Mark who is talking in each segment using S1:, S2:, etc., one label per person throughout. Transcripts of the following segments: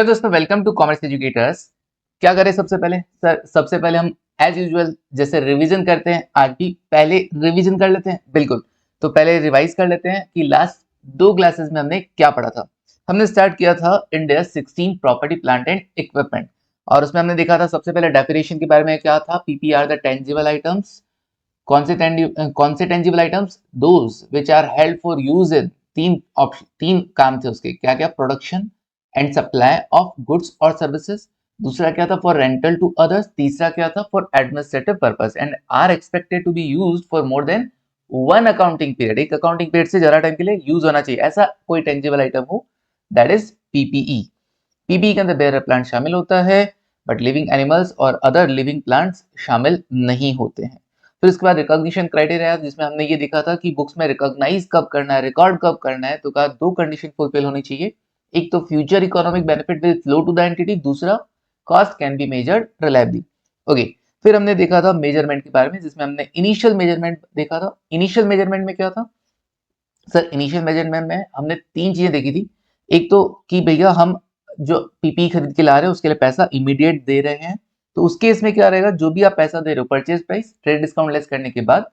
S1: Hello दोस्तों, welcome to commerce educators. क्या करें सबसे पहले सर? सबसे पहले हम एज यूजुअल जैसे रिवीजन करते हैं, आज भी पहले रिवीजन कर लेते हैं। बिल्कुल, तो पहले रिवाइज कर लेते हैं कि लास्ट दो क्लासेस में हमने क्या पढ़ा था। हमने स्टार्ट किया था India 16 property plant and equipment, और उसमें हमने देखा था सबसे पहले डेफिनेशन के बारे में क्या था। PPR the tangible items. कौन से tangible items? Those which are held for use in तीन काम थे उसके। क्या क्या? Production and supply of goods और सर्विसेज। दूसरा क्या था? For rental to others. तीसरा क्या था? For administrative purpose and are expected to be used for more than one accounting period. एक अकाउंटिंग पीरियड से ज्यादा टाइम के लिए यूज होना चाहिए ऐसा कोई टेंजिबल आइटम हो, दैट इज पीपीई। पीपीई के अंदर बेयर प्लांट शामिल होता है, बट लिविंग एनिमल्स और अदर लिविंग प्लांट्स शामिल नहीं होते हैं। फिर उसके बाद रिकॉग्निशन क्राइटेरिया, जिसमें हमने ये देखा था कि बुक्स में रिकॉग्नाइज कब करना है, रिकॉर्ड कब करना है। तो कहा दो कंडीशन फुलफिल होनी चाहिए। एक तो future economic benefit will flow to the entity, दूसरा cost can be measured reliably. Okay, फिर हमने देखा था मेजरमेंट के बारे में, जिसमें हमने इनिशियल मेजरमेंट देखा था। इनिशियल मेजरमेंट में क्या था सर? इनिशियल मेजरमेंट में हमने तीन चीजें देखी थी। एक तो कि भैया हम जो पीपी खरीद के ला रहे हैं उसके लिए पैसा इमीडिएट दे रहे हैं, तो उस केस में क्या रहेगा? जो भी आप पैसा दे रहे हो purchase price trade discount less करने के बाद,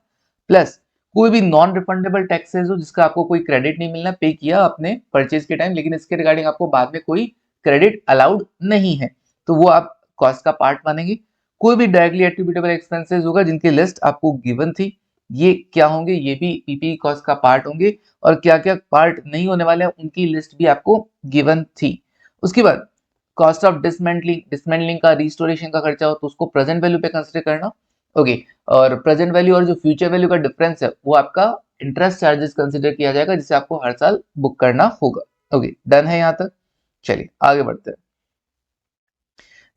S1: प्लस कोई भी नॉन रिफंडेबल टैक्सेस हो जिसका आपको कोई क्रेडिट नहीं मिलना, पे किया आपने परचेज के टाइम, लेकिन इसके रिगार्डिंग आपको बाद में कोई क्रेडिट अलाउड नहीं है, तो वो आप कॉस्ट का पार्ट मानेंगे। कोई भी डायरेक्टली एट्रीब्यूटेबल एक्सपेंसेस होगा जिनकी लिस्ट आपको गिवन थी, ये क्या होंगे? ये भी पीपी कॉस्ट का पार्ट होंगे। और क्या क्या पार्ट नहीं होने वाले हैं उनकी लिस्ट भी आपको गिवन थी। उसके बाद कॉस्ट ऑफ डिसमेंटलिंग, डिसमेंटलिंग का रिस्टोरेशन का खर्चा हो तो उसको प्रेजेंट वैल्यू पे कंसिडर करना। ओके, और प्रेजेंट वैल्यू और जो फ्यूचर वैल्यू का डिफरेंस है वो आपका इंटरेस्ट चार्जेस कंसिडर किया जाएगा, जिसे आपको हर साल बुक करना होगा। ओके, डन है यहाँ तक? चलिए आगे बढ़ते हैं।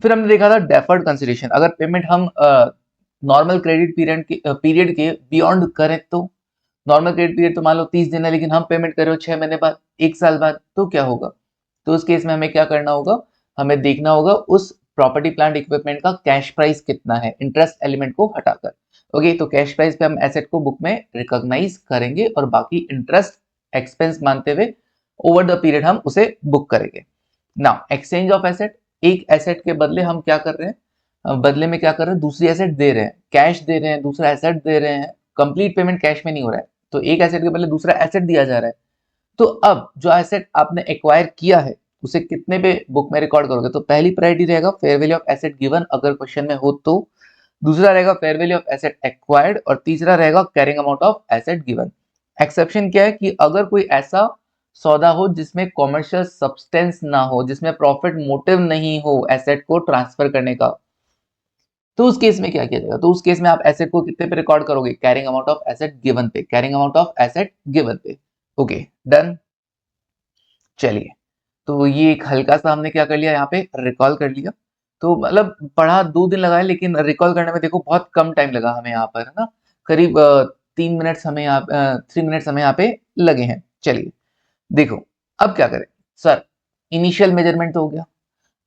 S1: फिर हमने देखा था डेफर्ड कंसिडरेशन। अगर पेमेंट हम नॉर्मल क्रेडिट पीरियड के बियॉन्ड करें तो, नॉर्मल क्रेडिट पीरियड तो मान लो 30 दिन है, लेकिन हम पेमेंट कर रहे हो 6 महीने बाद, 1 साल बाद, तो क्या होगा? तो उस केस में हमें क्या करना होगा? हमें देखना होगा उस प्रॉपर्टी प्लांट इक्विपमेंट का कैश प्राइस कितना है, इंटरेस्ट एलिमेंट को हटाकर। ओके, तो कैश प्राइस पे हम एसेट को बुक में रिकॉग्नाइज करेंगे और बाकी इंटरेस्ट एक्सपेंस मानते हुए ओवर द पीरियड हम उसे बुक करेंगे। नाउ एक्सचेंज ऑफ एसेट, एक एसेट के बदले हम क्या कर रहे हैं? बदले में क्या कर रहे हैं? दूसरी एसेट दे रहे हैं, कैश दे रहे हैं, दूसरा एसेट दे रहे हैं। कंप्लीट पेमेंट कैश में नहीं हो रहा है, तो एक एसेट के बदले दूसरा एसेट दिया जा रहा है। तो अब जो एसेट आपने एक्वायर किया है उसे कितने पे बुक में रिकॉर्ड करोगे? तो पहली प्रायोरिटी रहेगा fair value of asset given, अगर क्वेश्चन में हो तो। दूसरा रहेगा fair value of asset acquired, और तीसरा रहेगा carrying amount of asset given. Exception क्या है? कि अगर कोई ऐसा सौदा हो जिसमें कॉमर्शियल सब्सटेंस ना हो, जिसमें प्रॉफिट मोटिव नहीं हो एसेट को ट्रांसफर करने का, तो उस केस में क्या किया जाएगा? तो उस केस में आप एसेट को कितने पे रिकॉर्ड करोगे? Carrying amount of asset given पे, carrying amount of asset given पे। Okay, done. चलिए, तो ये एक हल्का सा हमने क्या कर लिया, यहाँ पे रिकॉल कर लिया। तो मतलब पढ़ा 2 दिन लगाए, लेकिन रिकॉल करने में देखो बहुत कम टाइम लगा हमें यहाँ पर, है ना। करीब 3 मिनट्स हमें यहाँ 3 मिनट्स हमें यहाँ पे लगे हैं। चलिए देखो, अब क्या करें सर? इनिशियल मेजरमेंट तो हो गया,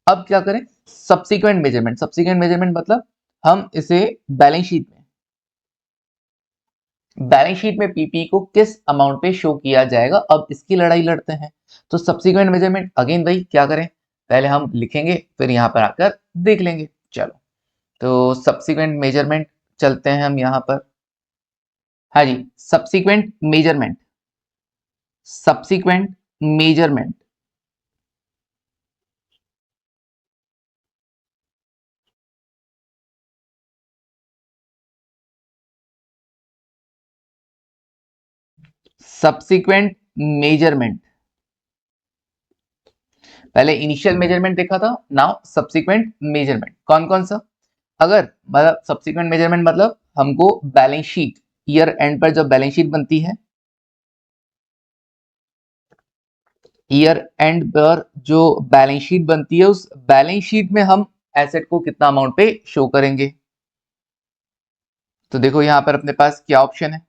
S1: अब क्या करें? Subsequent measurement. सब्सिक्वेंट मेजरमेंट मतलब हम इसे बैलेंस शीट में पीपी को किस अमाउंट पे शो किया जाएगा, अब इसकी लड़ाई लड़ते हैं। तो सब्सिक्वेंट मेजरमेंट अगेन भाई क्या करें? पहले हम लिखेंगे, फिर यहां पर आकर देख लेंगे। चलो, तो सब्सिक्वेंट मेजरमेंट चलते हैं हम यहां पर। हाँ जी, subsequent measurement, subsequent measurement. Subsequent measurement, पहले इनिशियल मेजरमेंट देखा था, नाउ सब्सिक्वेंट मेजरमेंट। कौन कौन सा? अगर मतलब सब्सिक्वेंट मेजरमेंट मतलब हमको बैलेंस शीट, ईयर एंड पर जब बैलेंस शीट बनती है, ईयर एंड पर जो बैलेंस शीट बनती है, उस बैलेंस शीट में हम एसेट को कितना अमाउंट पे शो करेंगे। तो देखो यहां पर अपने पास क्या ऑप्शन है?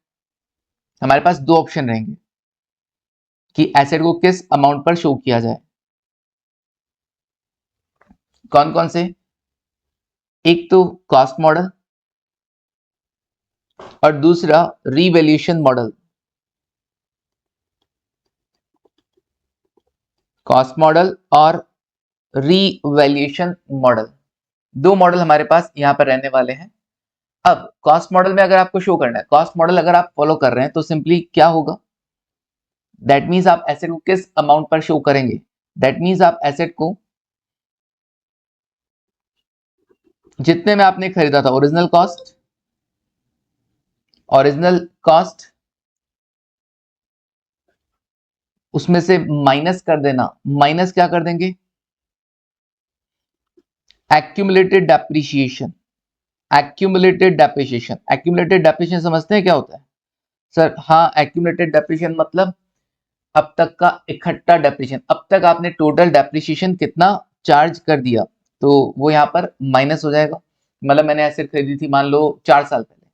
S1: हमारे पास दो ऑप्शन रहेंगे कि एसेट को किस अमाउंट पर शो किया जाए। कौन कौन से? एक तो कॉस्ट मॉडल, और दूसरा रीवैल्यूएशन मॉडल। कॉस्ट मॉडल और रीवैल्यूएशन मॉडल। दो मॉडल हमारे पास यहाँ पर रहने वाले हैं। अब कॉस्ट मॉडल में अगर आपको शो करना है, कॉस्ट मॉडल अगर आप फॉलो कर रहे हैं तो सिंपली क्या होगा, दैट मीन्स आप एसेट को किस अमाउंट पर शो करेंगे, दैट मीन्स आप एसेट को जितने में आपने खरीदा था, ओरिजिनल कॉस्ट उसमें से माइनस कर देना, माइनस क्या कर देंगे, accumulated depreciation. Accumulated depreciation, accumulated depreciation समझते हैं क्या होता है सर? हाँ, एक्यूमुलेटेड डेप्रिसिएशन मतलब अब तक का इकट्ठा डेप्रिसिएशन, अब तक आपने टोटल डेप्रिसिएशन कितना चार्ज कर दिया, तो वो यहाँ पर माइनस हो जाएगा। मतलब मैंने एसेट खरीदी थी मान लो 4 साल पहले,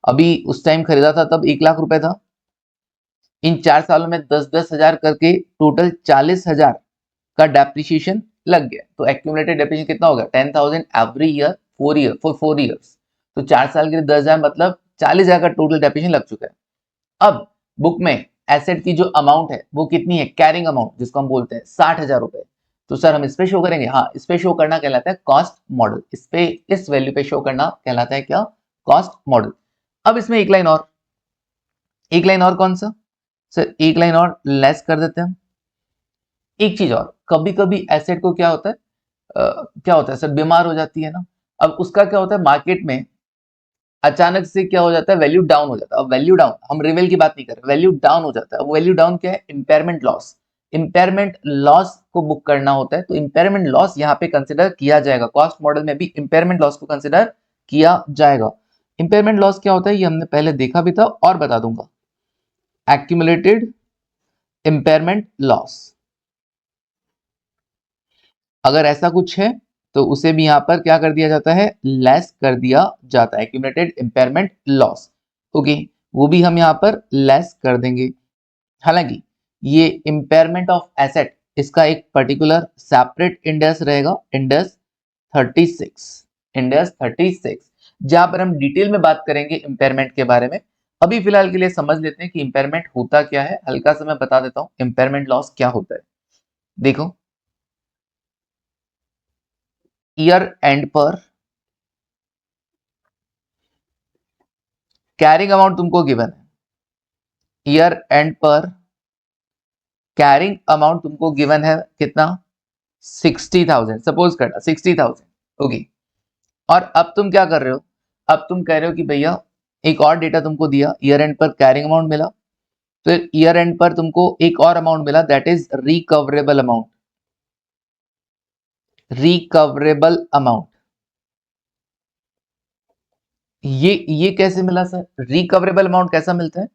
S1: अभी उस टाइम खरीदा था तब 1 लाख रुपए था, इन 4 सालों में 10-10 हजार करके टोटल 40,000 का डेप्रिसिएशन लग गया। तो एक्यूमुलेटेड डेप्रिसिएशन कितना होगा, 10,000 एवरी ईयर फॉर 4 ईयर्स। तो 4 साल के लिए 10,000 मतलब 40,000 का टोटल डेप्रिसिएशन लग चुका है। अब बुक में एसेट की जो अमाउंट है वो कितनी है, कैरिंग अमाउंट जिसको हम बोलते हैं 60,000 रुपए। तो सर हम इस पे शो करेंगे, हाँ इस पे शो करना कहलाता है कॉस्ट मॉडल, इस पे इस वैल्यू पे शो करना कहलाता है क्या, कॉस्ट मॉडल। अब इसमें एक लाइन और, एक लाइन और कौन सा सर, एक लाइन और लेस कर देते हैं। एक चीज और, कभी कभी एसेट को क्या होता है क्या होता है सर, बीमार हो जाती है ना, अब उसका क्या होता है मार्केट में अचानक से क्या हो जाता है, वैल्यू डाउन हो जाता है। अब वैल्यू डाउन, हम रिवेल की बात नहीं कर रहे, वैल्यू डाउन हो जाता है। अब वैल्यू डाउन क्या है, इंपेयरमेंट लॉस। इंपेयरमेंट लॉस को बुक करना होता है, तो इंपेयरमेंट लॉस यहाँ पे कंसिडर किया जाएगा, कॉस्ट मॉडल में भी इंपेयरमेंट लॉस को कंसिडर किया जाएगा। इंपेयरमेंट लॉस क्या होता है ये हमने पहले देखा भी था और बता दूंगा, एक्यूमुलेटेड इंपेयरमेंट लॉस। अगर ऐसा कुछ है तो उसे भी यहां पर क्या कर दिया जाता है, लेस कर दिया जाता है, एक्यूमुलेटेड इंपेयरमेंट लॉस। ओके, वो भी हम यहां पर लेस कर देंगे। हालांकि ये इंपेयरमेंट ऑफ एसेट, इसका एक पर्टिकुलर सेपरेट इंडेक्स रहेगा, इंडेक्स 36, इंडेक्स 36, जहां पर हम डिटेल में बात करेंगे इंपेयरमेंट के बारे में। अभी फिलहाल के लिए समझ लेते हैं कि इंपेयरमेंट होता क्या है, हल्का सा मैं बता देता हूं इंपेयरमेंट लॉस क्या होता है। देखो, ईयर एंड पर कैरिंग अमाउंट तुमको गिवन है, ईयर एंड पर कैरिंग अमाउंट तुमको गिवन है कितना, 60,000, सपोज करना 60,000। ओके, और अब तुम क्या कर रहे हो, अब तुम कह रहे हो कि भैया एक और डेटा तुमको दिया, ईयर एंड पर कैरिंग अमाउंट मिला, तो ईयर एंड पर तुमको एक और अमाउंट मिला, that is recoverable amount, recoverable amount. ये कैसे मिला सर, रिकवरेबल अमाउंट कैसा मिलता है,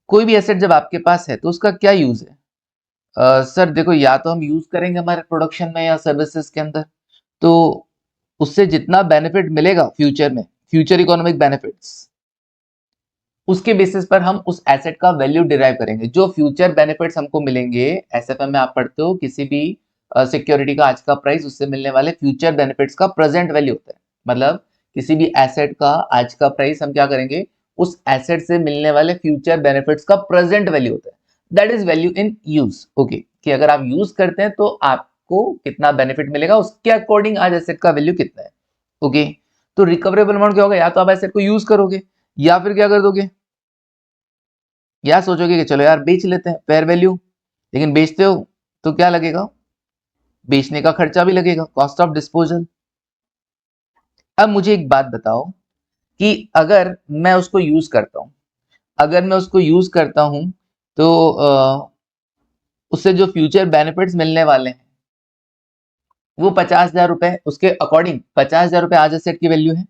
S1: कोई भी एसेट जब आपके पास है तो उसका क्या यूज है, सर देखो या तो हम यूज करेंगे हमारे प्रोडक्शन में या सर्विसेज के अंदर, तो उससे जितना बेनिफिट मिलेगा फ्यूचर में, फ्यूचर इकोनॉमिक बेनिफिट्स, उसके बेसिस पर हम उस एसेट का वैल्यू डिराइव करेंगे। जो फ्यूचर बेनिफिट्स हमको मिलेंगे, एसएफएम में आप पढ़ते हो किसी भी सिक्योरिटी का आज का प्राइस, उससे मिलने वाले फ्यूचर बेनिफिट्स का प्रेजेंट वैल्यू होता है। मतलब किसी भी एसेट का आज का प्राइस हम क्या करेंगे, उस एसेट से मिलने वाले फ्यूचर बेनिफिट्स का प्रेजेंट वैल्यू होता है, that is value in use. Okay, कि अगर आप यूज करते हैं तो आपको कितना बेनिफिट मिलेगा, उसके अकॉर्डिंग आज एसेट का वैल्यू कितना है। ओके, तो रिकवरेबल अमाउंट क्या होगा, या तो आप एसेट को यूज करोगे या फिर क्या कर दोगे, या सोचोगे कि चलो यार बेच लेते हैं फेयर वैल्यू, लेकिन बेचते हो तो क्या लगेगा, बेचने का खर्चा भी लगेगा, कॉस्ट ऑफ डिस्पोजल। अब मुझे एक बात बताओ कि अगर मैं उसको यूज करता हूं, अगर मैं उसको यूज करता हूं तो उससे जो फ्यूचर बेनिफिट्स मिलने वाले हैं वो 50,000 रुपए, उसके अकॉर्डिंग 50,000 रुपए आज एसेट की वैल्यू है,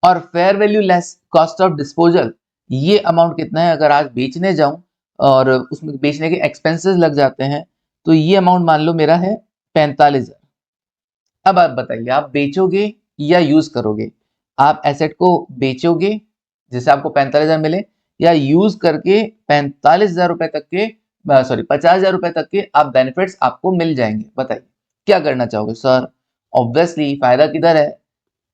S1: और fair value less cost of disposal ये अमाउंट कितना है, अगर आज बेचने जाऊं और उसमें बेचने के एक्सपेंसेस लग जाते हैं तो ये अमाउंट मान लो मेरा है 45,000। अब आप बताइए आप बेचोगे या यूज करोगे, आप एसेट को बेचोगे जिससे आपको 45,000 मिले, या यूज करके 45,000 रुपए तक के, सॉरी 50,000 रुपए तक के आप बेनिफिट्स आपको मिल जाएंगे, बताइए क्या करना चाहोगे सर। ऑब्वियसली फायदा किधर है,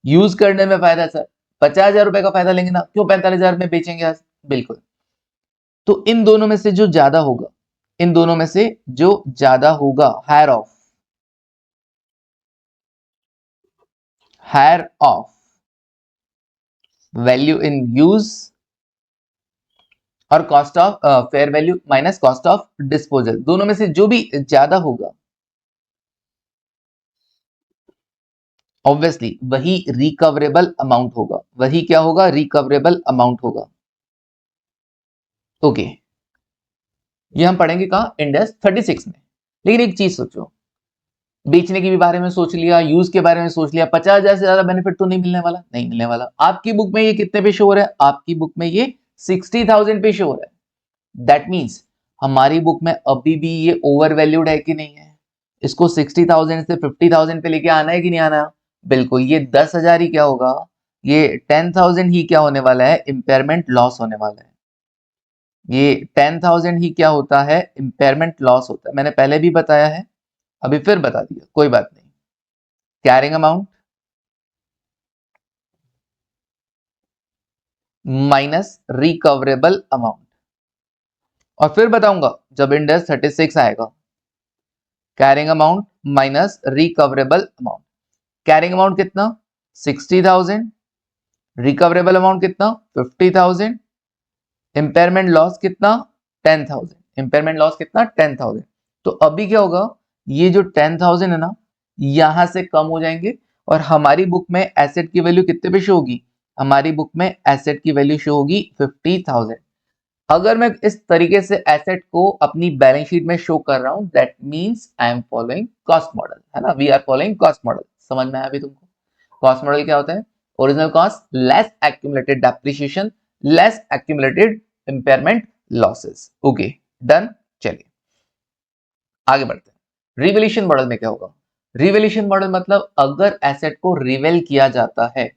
S1: यूज करने में फायदा सर, 50,000 रुपए का फायदा लेंगे ना, क्यों 45,000 में बेचेंगे आज, बिल्कुल। तो इन दोनों में से जो ज्यादा होगा इन दोनों में से जो ज्यादा होगा, higher of value in use और cost of fair value minus cost of disposal, दोनों में से जो भी ज्यादा होगा ऑब्वियसली वही रिकवरेबल अमाउंट होगा, वही क्या होगा, रिकवरेबल अमाउंट होगा। ओके, ये हम पढ़ेंगे कहा, इंडेक्स 36 में। लेकिन एक चीज सोचो, बेचने के भी बारे में सोच लिया, यूज के बारे में सोच लिया, 50,000 से ज्यादा बेनिफिट तो नहीं मिलने वाला, नहीं मिलने वाला। आपकी बुक में ये कितने पे शो हो रहा है, आपकी बुक में ये 60,000 पे शो हो रहा है। दैट मीन्स हमारी बुक में अभी भी ये ओवर वैल्यूड है कि नहीं है, इसको 60,000 से 50,000 पे लेके आना है कि नहीं आना, बिल्कुल। ये 10,000 ही क्या होगा, ये 10,000 ही क्या होने वाला है, इम्पेयरमेंट लॉस होने वाला है। ये 10,000 ही क्या होता है, इम्पेयरमेंट लॉस होता है। मैंने पहले भी बताया है, अभी फिर बता दिया, कोई बात नहीं। Carrying amount minus recoverable amount, और फिर बताऊंगा जब इंडेक्स 36 आएगा। Carrying amount minus recoverable amount, carrying amount कितना 60,000, रिकवरेबल अमाउंट कितना 50,000, इंपेयरमेंट लॉस कितना 10,000, इंपेयरमेंट लॉस कितना 10,000। तो अभी क्या होगा, ये जो 10,000 है ना, यहां से कम हो जाएंगे, और हमारी बुक में एसेट की वैल्यू कितने पे शो होगी, हमारी बुक में एसेट की वैल्यू शो होगी 50,000। अगर मैं इस तरीके से एसेट को अपनी बैलेंस शीट में शो कर रहा हूं, that means I am following cost model, है ना, we are following cost model. समझ में आया अभी तुमको, कॉस्ट मॉडल क्या होता है, original cost less accumulated depreciation less accumulated impairment losses. Okay done, चलिए आगे बढ़ते हैं। रिवैल्यूएशन मॉडल में क्या होगा, रिवैल्यूएशन मॉडल मतलब अगर एसेट को रिवेल किया जाता है,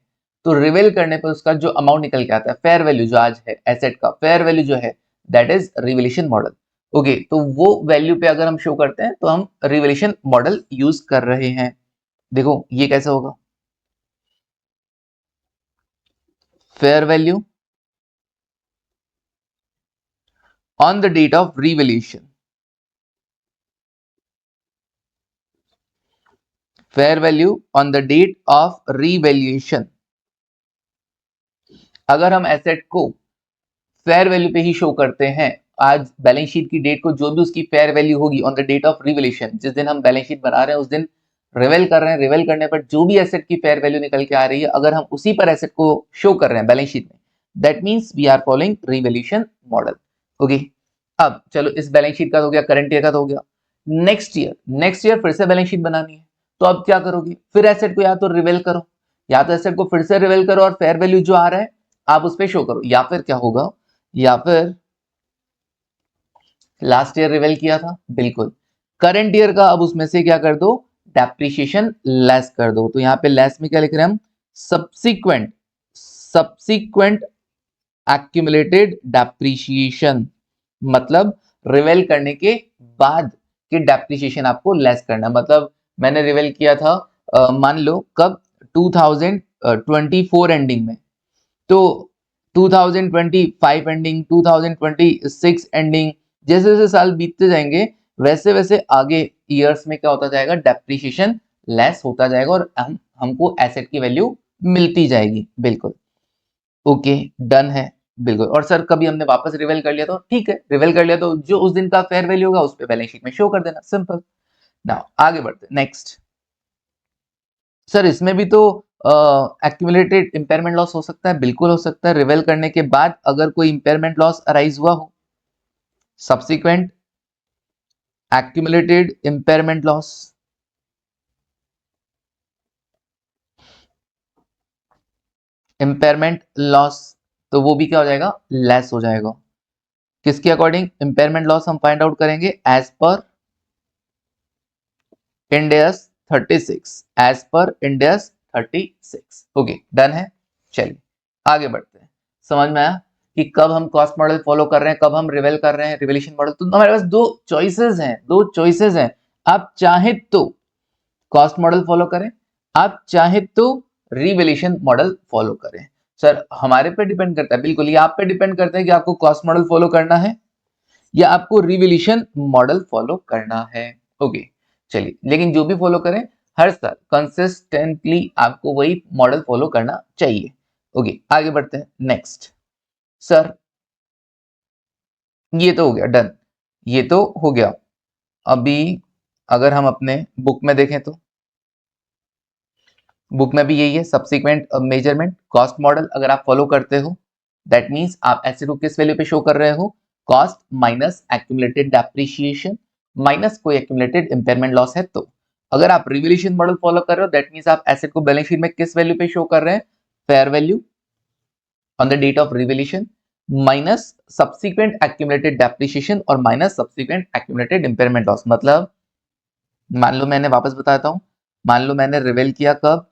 S1: तो रिवेल करने पर उसका जो अमाउंट निकल के आता है, फेयर वैल्यू जो आज है एसेट का, फेयर वैल्यू जो है, that is revaluation model. Okay, तो वो वैल्यू पे अगर हम शो करते हैं तो हम रिवैल्यूएशन मॉडल यूज कर रहे हैं। देखो ये कैसे होगा, fair value on the date of revaluation, fair value on the date of revaluation. अगर हम एसेट को फेयर वैल्यू पे ही शो करते हैं, आज बैलेंस शीट की डेट को जो भी उसकी फेयर वैल्यू होगी on the date of revaluation, जिस दिन हम बैलेंस शीट बना रहे हैं उस दिन रिवेल कर रहे हैं, रिवेल करने पर जो भी एसेट की फेयर वैल्यू निकल के आ रही है, अगर हम उसी पर एसेट को शो कर रहे हैं बैलेंस शीट में, that means we are following revaluation model. Okay, अब चलो इस बैलेंस शीट का तो हो गया, करंट ईयर का तो हो गया। नेक्स्ट ईयर फिर से बैलेंस शीट बनानी है, तो अब क्या करोगे, फिर एसेट को या तो रिवेल करो, या तो एसेट को फिर से रिवेल करो और फेयर वैल्यू जो आ रहा है आप उस पर शो करो, या फिर क्या होगा, या फिर लास्ट ईयर रिवेल किया था, बिल्कुल करंट ईयर का अब उसमें से क्या कर दो, डेप्रिसिएशन लेस कर दो। तो यहां पे लेस में क्या लिख रहे हैं हम, सब्सिक्वेंट एक्यूमुलेटेड डेप्रिसिएशन, मतलब रिवेल करने के बाद के डेप्रिसिएशन आपको लेस करना। मतलब मैंने रिवेल किया था मान लो कब, 2024 एंडिंग में, तो 2025 एंडिंग, 2026 एंडिंग, जैसे जैसे साल बीतते जाएंगे वैसे वैसे आगे ईयर्स में क्या होता जाएगा, डेप्रिसिएशन लेस होता जाएगा और हमको एसेट की वैल्यू मिलती जाएगी। बिल्कुल ओके डन है, बिल्कुल। और सर कभी हमने वापस रिवेल कर लिया तो ठीक है, रिवेल कर लिया तो जो उस दिन का फेयर वैल्यू होगा उस पे बैलेंस शीट में शो कर देना, सिंपल। नाउ आगे बढ़ते नेक्स्ट। सर इसमें भी तो एक्यूमुलेटेड इंपेयरमेंट लॉस हो सकता है, बिल्कुल हो सकता है, रिवेल करने के बाद अगर कोई इंपेयरमेंट लॉस अराइज हुआ हो, subsequent accumulated impairment loss, impairment loss, तो वो भी क्या हो जाएगा, लेस हो जाएगा। किसके अकॉर्डिंग इंपेयरमेंट लॉस हम फाइंड आउट करेंगे, as per Ind AS 36, as per Ind AS 36। Okay done है, चलिए आगे बढ़ते हैं। समझ में आया कि कब हम कॉस्ट मॉडल फॉलो कर रहे हैं, कब हम रिवेल कर रहे हैं, रिवेल्यूशन मॉडल। तो हमारे पास दो चॉइसेस हैं, आप चाहे तो कॉस्ट मॉडल फॉलो करें, आप चाहे तो रिवेल्यूशन मॉडल फॉलो करें। सर हमारे पे डिपेंड करता है, बिल्कुल ये आप पे डिपेंड करता है कि आपको कॉस्ट मॉडल फॉलो करना है या आपको रिवोल्यूशन मॉडल फॉलो करना है। ओके चलिए, लेकिन जो भी फॉलो करें हर साल कंसिस्टेंटली आपको वही मॉडल फॉलो करना चाहिए। ओके आगे बढ़ते हैं। नेक्स्ट सर, ये तो हो गया डन, ये तो हो गया। अभी अगर हम अपने बुक में देखें तो बुक में भी यही है, सब्सिक्वेंट मेजरमेंट कॉस्ट मॉडल अगर आप फॉलो करते हो, दैट मींस आप एसेट को किस वैल्यू पे शो कर रहे हो, cost minus accumulated depreciation minus कोई एक्यूमुलेटेड इंपेयरमेंट लॉस है। तो अगर आप रिवोल्यूशन मॉडल फॉलो कर रहे हो, दैट मींस आप एसेट को बैलेंस शीट में किस वैल्यू पे शो कर रहे हैं, fair value on the date of revolution minus subsequent accumulated depreciation और minus subsequent accumulated impairment loss. मतलब मान लो मैंने वापस बताता हूं, मान लो मैंने रिवेल किया कब,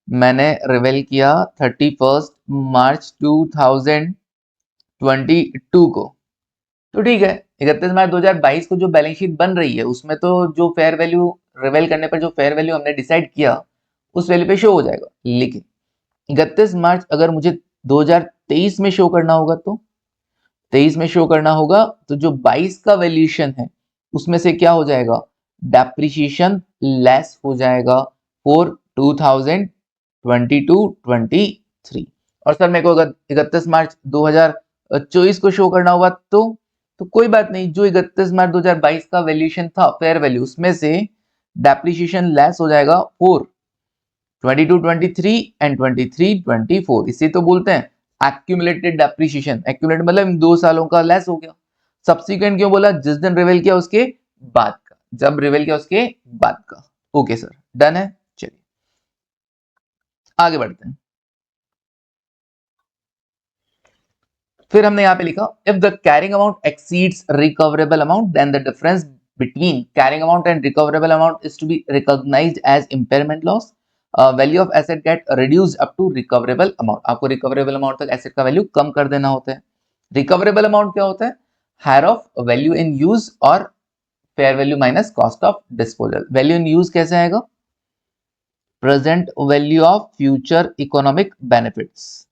S1: मैंने रिवेल किया 31 मार्च 2022 को, तो ठीक है 31 मार्च 2022 को जो बैलेंस शीट बन रही है उसमें तो जो फेयर वैल्यू रिवेल करने पर जो फेयर वैल्यू हमने डिसाइड किया उस वैल्यू पे शो हो जाएगा। लेकिन 31 मार्च अगर मुझे 2023 में शो करना होगा तो 23 में शो करना होगा, तो जो 22 का वैल्यूएशन है उसमें से क्या हो जाएगा, डेप्रिसिएशन लेस हो जाएगा फॉर 2022-23। और सर मेरे को अगर 31 मार्च 2024 को शो करना होगा तो कोई बात नहीं, जो 31 मार्च 2022 का वैल्यूएशन था फेयर वैल्यू उसमें से डेप्रिसिएशन लेस हो जाएगा फॉर 22-23 एंड 23-24। इसे तो बोलते हैं एक्यूमुलेटेड डेप्रिसिएशन। एक्यूमुलेटेड मतलब इन 2 सालों का लेस हो गया। सब्सिक्वेंट क्यों बोला, जिस दिन रिवेल किया उसके बाद का, जब रिवेल किया उसके बाद का। ओके सर डन है, चलिए आगे बढ़ते हैं। फिर हमने यहाँ पे लिखा if the carrying amount exceeds recoverable amount then the difference between carrying amount and recoverable amount is to be recognised as impairment loss. Value of asset get reduced up to recoverable amount. आपको recoverable amount तक asset का value कम कर देना होता है। Recoverable amount क्या होता है, higher of value in use और fair value minus cost of disposal. Value in use कैसे आएगा, present value of future economic benefits.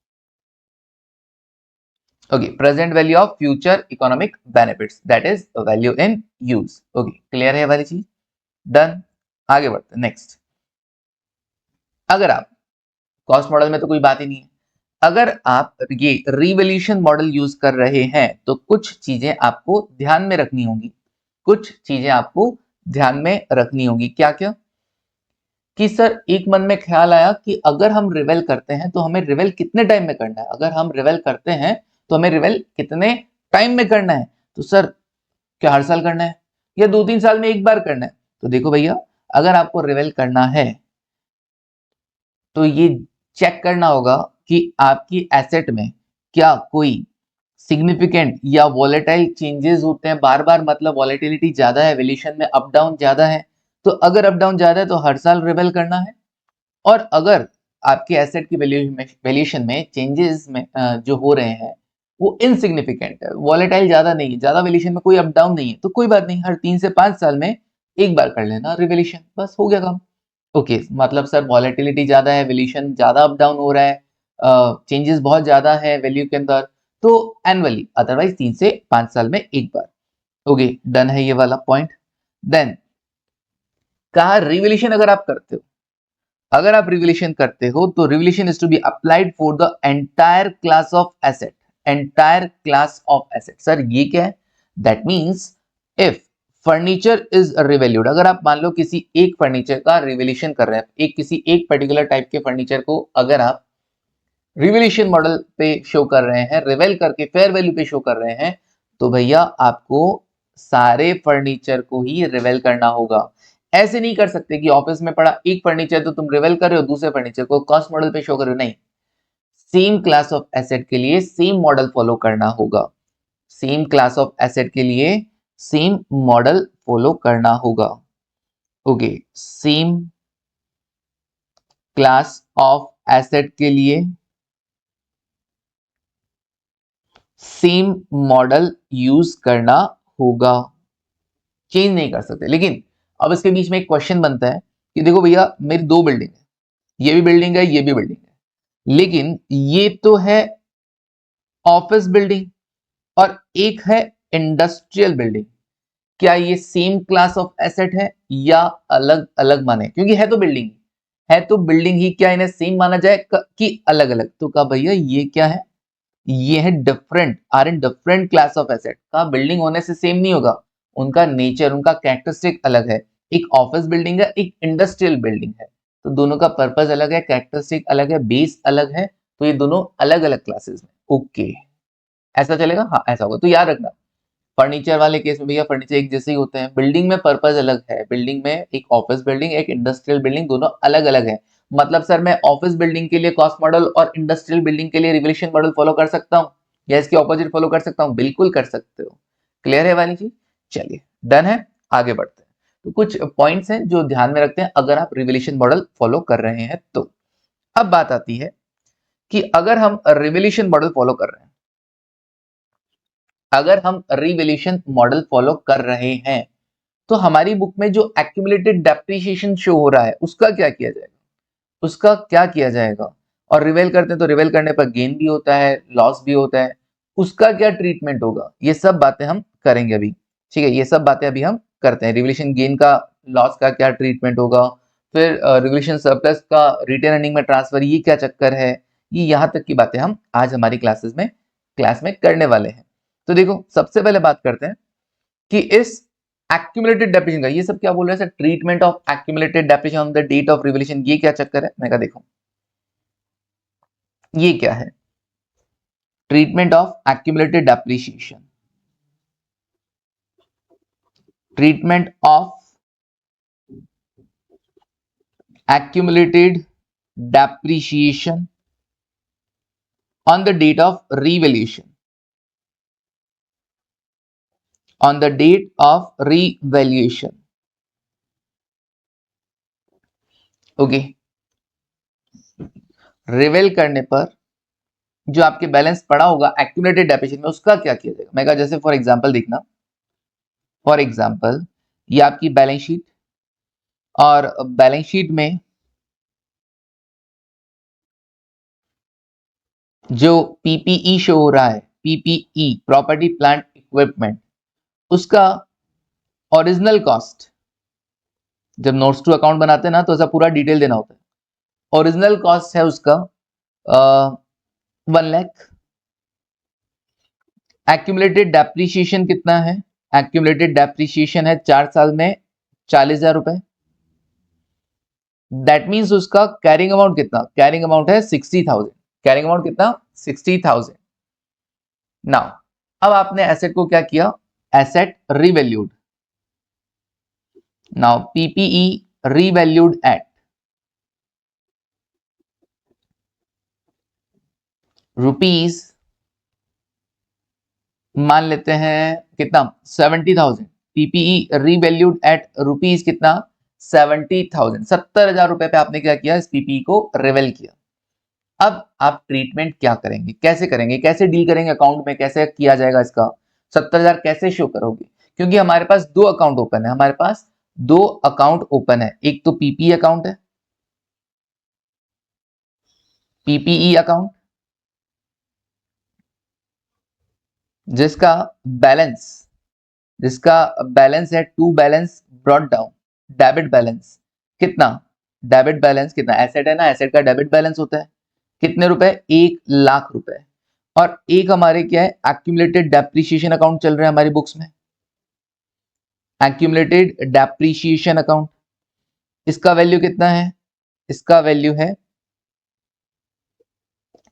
S1: Okay, present value of future economic benefits that is value in use. Okay clear है वाली चीज, done. आगे बढ़ते हैं next. अगर आप कॉस्ट मॉडल में तो कोई बात ही नहीं है, अगर आप ये रिवोल्यूशन मॉडल यूज कर रहे हैं तो कुछ चीजें आपको ध्यान में रखनी होंगी, कुछ चीजें आपको ध्यान में रखनी होंगी। क्या क्या कि सर एक मन में ख्याल आया कि अगर हम रिवेल करते हैं तो हमें रिवेल कितने टाइम में करना है, अगर हम रिवेल करते हैं तो हमें रिवेल कितने टाइम में करना है। तो सर क्या हर साल करना है या 2-3 साल में एक बार करना है। तो देखो भैया, अगर आपको रिवेल करना है तो ये चेक करना होगा कि आपकी एसेट में क्या कोई सिग्निफिकेंट या वॉलेटाइल चेंजेस होते हैं बार बार, मतलब वॉलेटिलिटी ज्यादा है, वैल्यूएशन में अप डाउन ज्यादा है। तो अगर अप डाउन ज्यादा है तो हर साल रिवेल करना है। और अगर आपके एसेट की वैल्यूएशन में चेंजेस में जो हो रहे हैं वो इनसिग्निफिकेंट है, वॉलेटाइल ज्यादा नहीं है, ज्यादा वैल्यूएशन में कोई अप डाउन नहीं है, तो कोई बात नहीं, हर 3 से 5 साल में एक बार कर लेना रिवैल्यूएशन, बस हो गया काम। ओके मतलब सर वॉलेटिलिटी ज्यादा है, वैल्यूएशन ज्यादा अप डाउन हो रहा है, चेंजेस बहुत ज्यादा है वैल्यू के अंदर, तो एनुअली, अदरवाइज 3 से 5 साल में एक बार। ओके डन है ये वाला पॉइंट। देन कहा रिवैल्यूएशन अगर आप करते हो, अगर आप रिवैल्यूएशन करते हो तो revaluation is to be applied for the entire class of asset. Entire class of asset sir ये क्या है, that means if furniture is revalued, अगर आप मान लो किसी एक फर्नीचर का रिवैल्यूएशन कर रहे हैं, एक किसी एक पर्टिकुलर टाइप के फर्नीचर को अगर आप रिवैल्यूएशन मॉडल पे शो कर रहे हैं, रिवेल करके फेयर वैल्यू पे शो कर रहे हैं, तो भैया आपको सारे फर्नीचर को ही रिवेल करना होगा। ऐसे नहीं कर सकते कि ऑफिस में पड़ा एक फर्नीचर तो तुम रिवेल कर रहे हो, दूसरे फर्नीचर को कॉस्ट मॉडल पे शो कर रहे हो, नहीं। सेम क्लास ऑफ एसेट के लिए सेम मॉडल फॉलो करना होगा, सेम क्लास ऑफ एसेट के लिए सेम मॉडल फॉलो करना होगा। Okay same class of asset के लिए सेम मॉडल यूज करना होगा, चेंज नहीं कर सकते। लेकिन अब इसके बीच में एक क्वेश्चन बनता है कि देखो भैया मेरी 2 बिल्डिंग है, ये भी बिल्डिंग है, ये भी बिल्डिंग है, लेकिन ये तो है ऑफिस बिल्डिंग और एक है इंडस्ट्रियल बिल्डिंग, क्या ये सेम क्लास ऑफ एसेट है या अलग अलग माने? क्योंकि है तो बिल्डिंग, है तो बिल्डिंग ही, क्या इन्हें सेम माना जाए कि अलग अलग? तो कहा भैया ये क्या है, ये है different, are in different class of asset. का बिल्डिंग होने से सेम नहीं होगा, उनका नेचर, उनका कैरेक्टरिस्टिक अलग है। एक ऑफिस बिल्डिंग है, एक इंडस्ट्रियल बिल्डिंग है, तो दोनों का पर्पस अलग है, कैरेक्टरिस्टिक अलग है, बेस अलग है, तो ये दोनों अलग अलग क्लासेस में। ओके, ऐसा चलेगा? हाँ ऐसा होगा। तो याद रखना, फर्नीचर वाले केस में भैया फर्नीचर एक जैसे ही होते हैं, बिल्डिंग में पर्पस अलग है। बिल्डिंग में एक ऑफिस बिल्डिंग, एक इंडस्ट्रियल बिल्डिंग, दोनों अलग अलग है। मतलब सर मैं ऑफिस बिल्डिंग के लिए कॉस्ट मॉडल और इंडस्ट्रियल बिल्डिंग के लिए रिवोल्यूशन मॉडल फॉलो कर सकता हूँ या इसके ऑपोजिट फॉलो कर सकता हूँ? बिल्कुल कर सकते हो। क्लियर है वाली चीज? चलिए डन है, आगे बढ़ते हैं। तो कुछ पॉइंट्स हैं जो ध्यान में रखते हैं अगर आप रिवोल्यूशन मॉडल फॉलो कर रहे हैं तो। अब बात आती है कि अगर हम रिवोल्यूशन मॉडल फॉलो कर रहे हैं, अगर हम रिवोल्यूशन मॉडल फॉलो कर रहे हैं तो हमारी बुक में जो एक्यूमुलेटेड डेप्रिसिएशन शो हो रहा है उसका क्या किया जाएगा, उसका क्या किया जाएगा? और रिवेल करते हैं तो रिवेल करने पर गेन भी होता है, लॉस भी होता है, उसका क्या ट्रीटमेंट होगा? ये सब बातें हम करेंगे अभी। ठीक है, ये सब बातें अभी हम करते हैं। रिवोल्यूशन गेन का, लॉस का क्या ट्रीटमेंट होगा, फिर रिवोल्यूशन सरप्लस का रिटेन अर्निंग में ट्रांसफर, ये क्या चक्कर है, ये यहाँ तक की बातें हम आज हमारी क्लास में करने वाले हैं। तो देखो सबसे पहले बात करते हैं कि इस एक्यूमुलेटेड डेप्रिसिएशन का, ये सब क्या बोल रहे हैं sir, treatment of accumulated depreciation on the date of revolution, ये क्या चक्कर है? मैं कहा देखो ये क्या है, treatment of accumulated depreciation, treatment of accumulated depreciation on the date of revaluation, on the date of revaluation. Okay, reval करने पर जो आपके बैलेंस पड़ा होगा एक्यूमुलेटेड डेप्रिसिएशन में, उसका क्या किया जाएगा? मैं कहा जैसे फॉर एग्जांपल देखना, फॉर एग्जांपल ये आपकी बैलेंस शीट, और बैलेंस शीट में जो पीपीई शो हो रहा है, पीपीई प्रॉपर्टी प्लांट इक्विपमेंट, उसका ओरिजिनल कॉस्ट, जब नोट्स टू अकाउंट बनाते हैं ना तो ऐसा पूरा डिटेल देना होता है। ओरिजिनल कॉस्ट है उसका 1 लाख। एक्यूमुलेटेड डेप्रिसिएशन कितना है? एक्यूमुलेटेड डेप्रिसिएशन है 4 साल में 40,000 रुपए। दैट मीन्स उसका कैरिंग अमाउंट कितना? कैरिंग अमाउंट है 60,000। कैरिंग अमाउंट कितना? 60,000। नाउ अब आपने एसेट को क्या किया? Asset revalued. Now PPE revalued at rupees, मान लेते हैं कितना? 70,000। पीपीई रिवैल्यूड एट रुपीज कितना? 70,000। 70,000 रुपए पे आपने क्या किया? इस पीपीई को रिवेल किया। अब आप ट्रीटमेंट क्या करेंगे, कैसे करेंगे, कैसे डील करेंगे अकाउंट में, कैसे किया जाएगा इसका? 70,000 कैसे शो करोगे? क्योंकि हमारे पास दो अकाउंट ओपन है, हमारे पास दो अकाउंट ओपन है। एक तो पीपीई अकाउंट है, पीपीई अकाउंट, जिसका बैलेंस है to balance brought down, debit balance कितना? डेबिट बैलेंस कितना? एसेट है ना, एसेट का डेबिट बैलेंस होता है कितने रुपए? 1 लाख रुपए। और एक हमारे क्या है? एक्यूमुलेटेड डेप्रिसिएशन अकाउंट चल रहा है हमारी बुक्स में, एक्यूमुलेटेड डेप्रिसिएशन अकाउंट। इसका वैल्यू कितना है? इसका वैल्यू है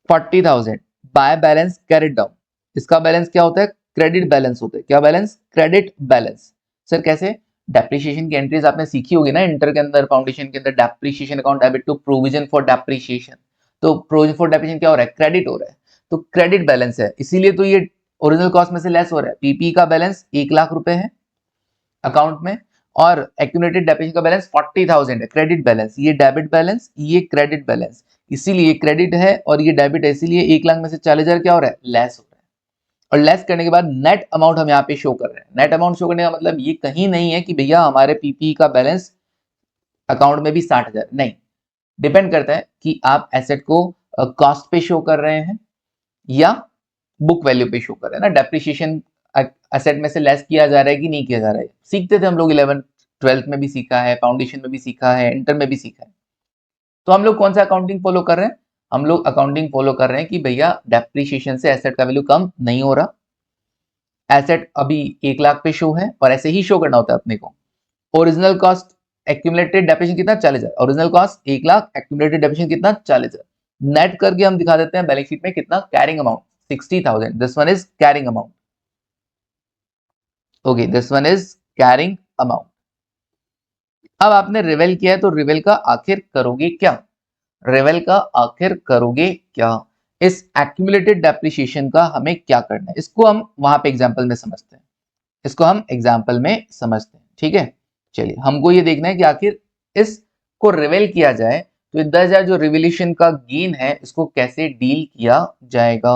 S1: 40,000 बाय बैलेंस कैरिड डाउन। इसका बैलेंस क्या होता है? क्रेडिट बैलेंस होता है। क्या बैलेंस? Credit balance. सर कैसे? डेप्रिसिएशन की एंट्रीज आपने सीखी होगी ना इंटर के अंदर, फाउंडेशन के अंदर, depreciation account debit to provision for depreciation. तो प्रोविजन फॉर डेप्रिसिएशन क्या हो रहा है? क्रेडिट हो रहा है, तो क्रेडिट बैलेंस है, इसीलिए तो ये ओरिजिनल कॉस्ट में से लेस हो रहा है। पीपी का बैलेंस 1 लाख रुपए है अकाउंट में, और एक्यूमुलेटेड डेप्रिसिएशन का बैलेंस 40,000 है, क्रेडिट बैलेंस। ये डेबिट बैलेंस, ये क्रेडिट बैलेंस, इसीलिए क्रेडिट है और ये डेबिट है, इसीलिए 1 लाख में से 40,000 क्या हो रहा है? लेस हो रहा है। और लेस करने के बाद नेट अमाउंट हम यहाँ पे शो कर रहे हैं। नेट अमाउंट शो करने का मतलब ये कहीं नहीं है कि भैया हमारे पीपी का बैलेंस अकाउंट में भी 60,000, नहीं। डिपेंड करता है कि आप एसेट को कॉस्ट पे शो कर रहे हैं या बुक वैल्यू पे शो कर रहे हैं ना। डेप्रिसिएशन एसेट में से लेस किया जा रहा है कि नहीं किया जा रहा है। सीखते थे हम लोग 11th 12th में भी सीखा है, फाउंडेशन में भी सीखा है, इंटर में भी सीखा है। तो हम लोग कौन सा अकाउंटिंग फॉलो कर रहे हैं? हम लोग अकाउंटिंग फॉलो कर रहे हैं कि भैया डेप्रिसिएशन से एसेट का वैल्यू कम नहीं हो रहा, एसेट अभी 1 लाख पे शो है और ऐसे ही शो करना होता है अपने को। ओरिजिनल कॉस्ट एक्यूमुलेटेड डेप्रिसिएशन कितना 40,000, original cost 1 lakh, accumulated depreciation कितना 40,000। नेट करके हम दिखा देते हैं बैलेंस शीट में कितना carrying amount 60,000, this one is carrying amount. Okay, this one is carrying amount. अब आपने रिवेल किया है तो रिवेल का आखिर करोगे क्या? रिवेल का आखिर करोगे क्या? इस एक्यूमुलेटेड डेप्रिसिएशन का हमें क्या करना है, इसको हम वहां पे एग्जांपल में समझते हैं, इसको हम एग्जांपल में समझते हैं। ठीक है, चलिए हमको ये देखना है कि आखिर इसको रिवेल किया जाए तो 10,000 जो रिवेल्यूशन का गेन है इसको कैसे डील किया जाएगा।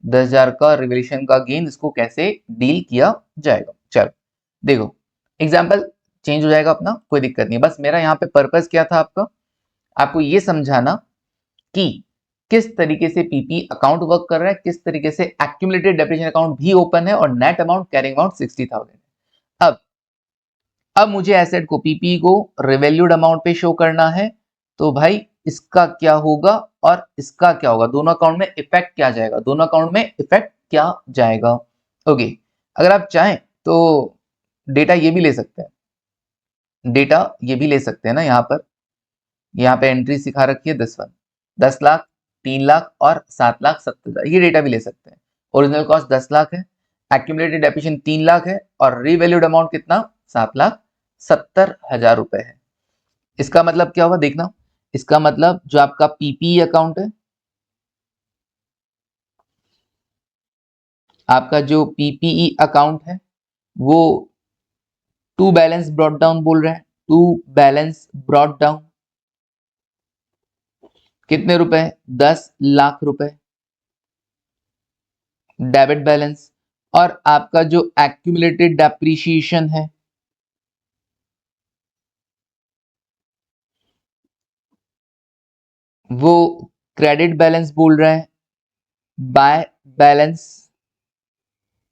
S1: 10,000 का रिवेल्यूशन का गेन इसको कैसे डील किया जाएगा। चलो देखो, एग्जाम्पल चेंज हो जाएगा अपना, कोई दिक्कत नहीं। बस मेरा यहाँ पे पर्पस क्या था आपको ये समझाना कि किस तरीके से पीपी अकाउंट वर्क कर रहा है, किस तरीके से एक्यूमुलेटेड डेप्रिसिएशन अकाउंट भी ओपन है और नेट अमाउंट कैरिंग अमाउंट 60,000। अब मुझे एसेट को पीपी को रिवैल्यूड अमाउंट पे शो करना है, तो भाई इसका क्या होगा और इसका क्या होगा, दोनों अकाउंट में इफेक्ट क्या जाएगा, दोनों अकाउंट में इफेक्ट क्या जाएगा। ओके, अगर आप चाहें तो डेटा ये भी ले सकते हैं, डेटा ये भी ले सकते हैं ना, यहाँ पे एंट्री सिखा रखी है 10 लाख, 3 लाख और 7,70,000, ये डेटा भी ले सकते हैं। ओरिजिनल कॉस्ट 10 लाख है, एक्यूमुलेटेड डेप्रिसिएशन 3 लाख है और रीवैल्यूड अमाउंट कितना 7,70,000 रुपए है। इसका मतलब क्या होगा देखना, इसका मतलब जो आपका पीपी अकाउंट है, आपका जो पीपीई अकाउंट है वो टू बैलेंस ब्रॉट डाउन बोल रहे हैं, टू बैलेंस ब्रॉट डाउन कितने रुपए, 10 लाख रुपए डेबिट बैलेंस, और आपका जो एक्यूमुलेटेड डेप्रिसिएशन है वो क्रेडिट बैलेंस बोल रहे हैं बाय बैलेंस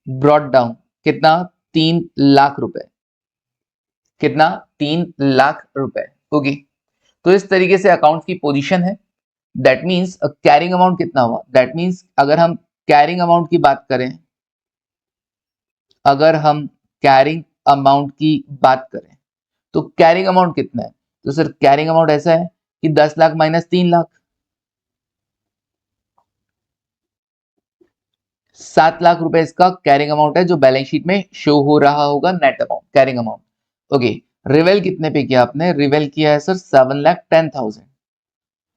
S1: ब्रॉट डाउन कितना 3 लाख रुपए, कितना 3 लाख रुपए। ओके, तो इस तरीके से अकाउंट की पोजीशन है। दैट मींस कैरिंग अमाउंट कितना हुआ, दैट मींस अगर हम कैरिंग अमाउंट की बात करें, अगर हम कैरिंग अमाउंट की बात करें तो कैरिंग अमाउंट कितना है, तो सर कैरिंग अमाउंट ऐसा है कि 10 लाख माइनस 3 लाख, 7 लाख रुपए इसका कैरिंग अमाउंट है जो बैलेंस शीट में शो हो रहा होगा, net amount carrying amount. Okay, reval कितने पे किया आपने, रिवेल किया है sir 7,10,000।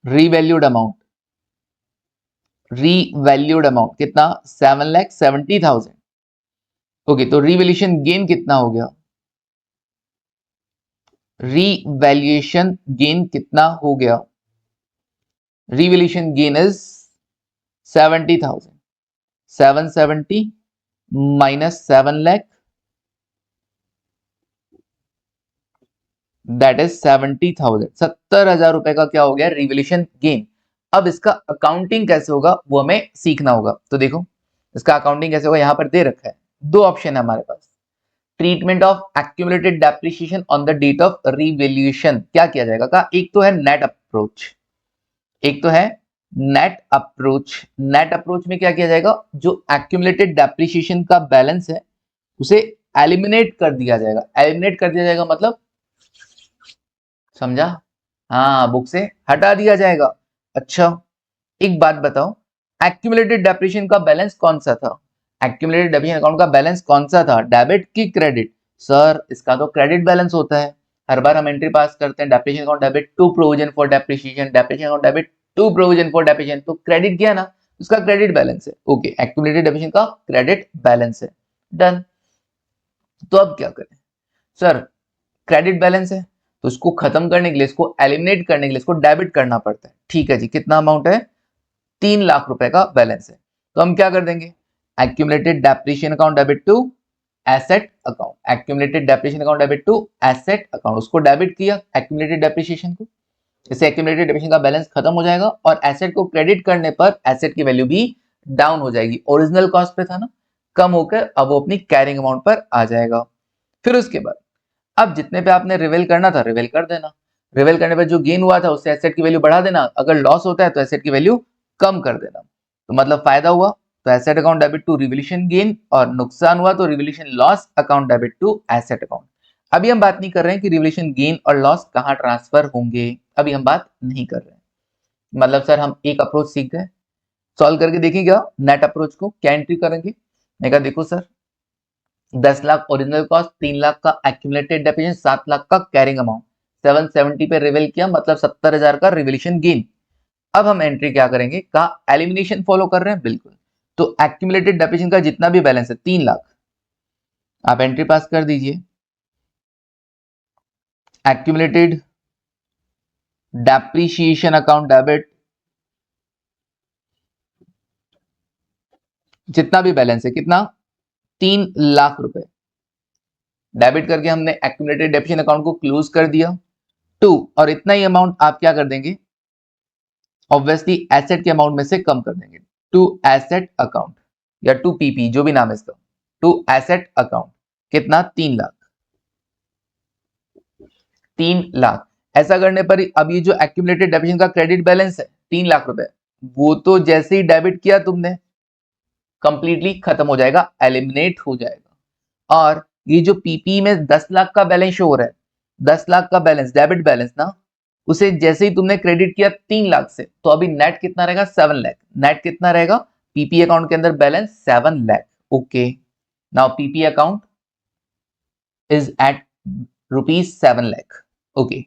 S1: Revalued amount, revalued amount कितना 7,70,000। ओके, तो रीवैल्यूएशन गेन कितना हो गया, रीवैल्यूएशन गेन कितना हो गया, revaluation gain is 70,000, 770 minus 7 lakh that is 70,000, 70,000 रुपए का क्या हो गया रिवैल्यूएशन गेन। अब इसका अकाउंटिंग कैसे होगा वो हमें सीखना होगा। तो देखो इसका अकाउंटिंग कैसे होगा, यहां पर दे रखा है, दो ऑप्शन है हमारे पास। Treatment of accumulated depreciation on the date of revaluation, क्या किया जाएगा का, एक तो है नेट अप्रोच, एक तो है नेट अप्रोच। नेट अप्रोच में क्या किया जाएगा, जो एक्यूमुलेटेड डेप्रिसिएशन का बैलेंस है उसे एलिमिनेट कर दिया जाएगा। एलिमिनेट कर दिया जाएगा मतलब समझा, हाँ बुक से हटा दिया जाएगा। अच्छा एक बात बताओ, एक्यूमुलेटेड डेप्रिसिएशन का बैलेंस कौन सा था, एक्यूमुलेटेड डेप्रिसिएशन अकाउंट का बैलेंस कौन सा था, डेबिट की क्रेडिट। सर इसका तो क्रेडिट बैलेंस होता है, हर बार हम एंट्री पास करते हैं depreciation account debit to provision for depreciation, depreciation account debit to provision for depreciation, तो क्रेडिट किया ना, उसका क्रेडिट बैलेंस है। ओके, एक्यूमुलेटेड डेप्रिसिएशन का क्रेडिट बैलेंस है, डन। तो अब क्या करें सर, क्रेडिट बैलेंस है तो इसको खत्म करने के लिए, इसको एलिमिनेट करने के लिए इसको डेबिट करना पड़ता है। ठीक है जी, कितना अमाउंट है 3 लाख रुपए का बैलेंस है, तो हम क्या कर देंगे, accumulated depreciation account debit to asset account, accumulated depreciation account debit to asset account, उसको डेबिट किया एक्यूमुलेटेड डेप्रिसिएशन को, इससे एक्यूमुलेटेड डेप्रिसिएशन का बैलेंस खत्म हो जाएगा और एसेट को क्रेडिट करने पर एसेट की वैल्यू भी डाउन हो जाएगी। ओरिजिनल कॉस्ट पे था ना, कम होकर अब वो अपनी कैरिंग अमाउंट पर आ जाएगा। फिर उसके बाद अब जितने पे आपने रिवेल करना था रिवेल कर देना, रिवेल करने पर जो गेन हुआ था उससे एसेट की वैल्यू बढ़ा देना, अगर लॉस होता है तो एसेट की वैल्यू कम कर देना। तो मतलब फायदा हुआ तो asset account debit to revolution gain, और नुकसान हुआ तो revolution loss account debit to asset account. अभी हम बात नहीं कर रहे हैं कि रिवोल्यूशन गेन और लॉस कहाँ ट्रांसफर होंगे, अभी हम बात नहीं कर रहे हैं। मतलब सर हम एक अप्रोच सीख गए, सॉल्व करके देखेंगे नेट अप्रोच को क्या एंट्री करेंगे। मैं कहा देखो sir 10 lakh original cost, 3 lakh का एक्यूमुलेटेड डेप्रिसिएशन, 7 लाख का कैरिंग अमाउंट, 770 पे रिवेल किया मतलब 70,000 का रिवोल्यूशन गेन। अब हम एंट्री क्या करेंगे, का एलिमिनेशन फॉलो कर रहे हैं बिल्कुल। तो एक्यूमुलेटेड डेप्रिसिएशन का जितना भी बैलेंस है 3 लाख, आप एंट्री पास कर दीजिए। एक्यूमुलेटेड डेप्रिसिएशन अकाउंट डेबिट, जितना भी बैलेंस है कितना 3 लाख रुपए डेबिट करके हमने एक्यूमुलेटेड डेप्रिसिएशन अकाउंट को क्लोज कर दिया। टू, और इतना ही अमाउंट आप क्या कर देंगे, ऑब्वियसली एसेट के अमाउंट में से कम कर देंगे, टू एसेट अकाउंट या टू पीपी जो भी नाम है इसका, टू एसेट अकाउंट कितना 3 लाख, 3 लाख। ऐसा करने पर अब ये जो एक्यूमुलेटेड डेप्रिसिएशन का क्रेडिट बैलेंस है 3 लाख रुपए, वो तो जैसे ही डेबिट किया तुमने कंप्लीटली खत्म हो जाएगा, एलिमिनेट हो जाएगा। और ये जो पीपी में 10 लाख का बैलेंस शो हो रहा है, 10 लाख का बैलेंस डेबिट बैलेंस ना, उसे जैसे ही तुमने क्रेडिट किया 3 लाख से, तो अभी नेट कितना रहेगा 7 लाख। नेट कितना रहेगा पीपी अकाउंट के अंदर balance 7 lakh. Okay, now PP account is at ₹7 lakh. Okay,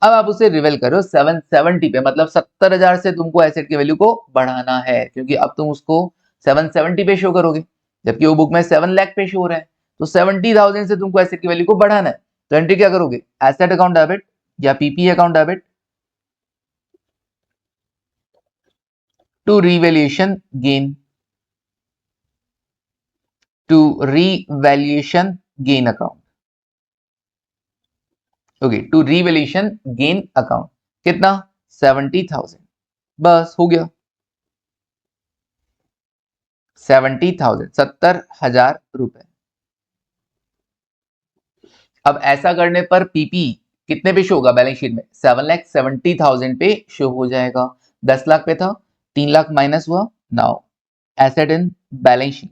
S1: अब आप उसे रिवेल करो 770 पे, मतलब 70,000 से तुमको एसेट की वैल्यू को बढ़ाना है, क्योंकि अब तुम उसको 770 पे शो करोगे, जबकि वो बुक में 7 लाख पे शो हो रहा है। तो 70,000 से तुमको एसेट की वैल्यू को बढ़ाना है, तो एंट्री क्या करोगे, एसेट अकाउंट डेबिट या PP account debit to revaluation gain, to revaluation gain account. Okay, to revaluation gain account कितना 70,000, बस हो गया 70,000, 70,000 रुपए। अब ऐसा करने पर पीपी कितने पे शो होगा बैलेंस शीट में, 7,70,000 पे शो हो जाएगा। 10 लाख पे था, 3 लाख माइनस हुआ, now asset in balance sheet,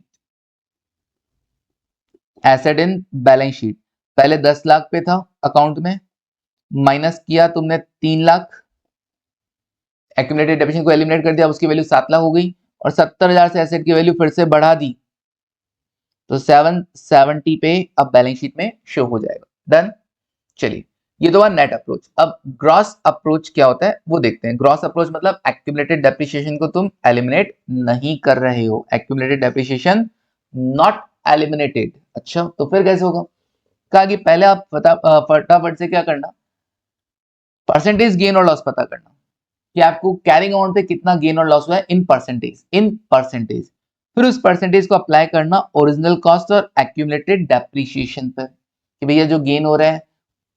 S1: asset in balance sheet. पहले 10 लाख पे था अकाउंट में, माइनस किया तुमने 3 लाख, एक्यूमुलेटेड डेप्रिसिएशन को एलिमिनेट कर दिया, उसकी वैल्यू 7 लाख हो गई, और 70,000 से एसेट की वैल्यू फिर से बढ़ा दी, तो 770 पे अब बैलेंस शीट में शो हो जाएगा। डन। चलिए, ये तो हुआ नेट अप्रोच। अब ग्रॉस अप्रोच क्या होता है वो देखते हैं। ग्रॉस अप्रोच मतलब एक्यूमुलेटेड डेप्रिसिएशन को तुम एलिमिनेट नहीं कर रहे हो, एक्यूमुलेटेड डेप्रिसिएशन नॉट एलिमिनेटेड। अच्छा, तो फिर कैसे होगा, कहा कि पहले आप फटाफट से क्या करना, परसेंटेज गेन और लॉस पता करना कि आपको कैरिंग अमाउंट पे कितना गेन और लॉस हुआ है इन परसेंटेज, इन परसेंटेज। फिर उस परसेंटेज को अप्लाई करना ओरिजिनल कॉस्ट और एक्यूमुलेटेड डेप्रिसिएशन पर, कि भैया जो गेन हो रहा है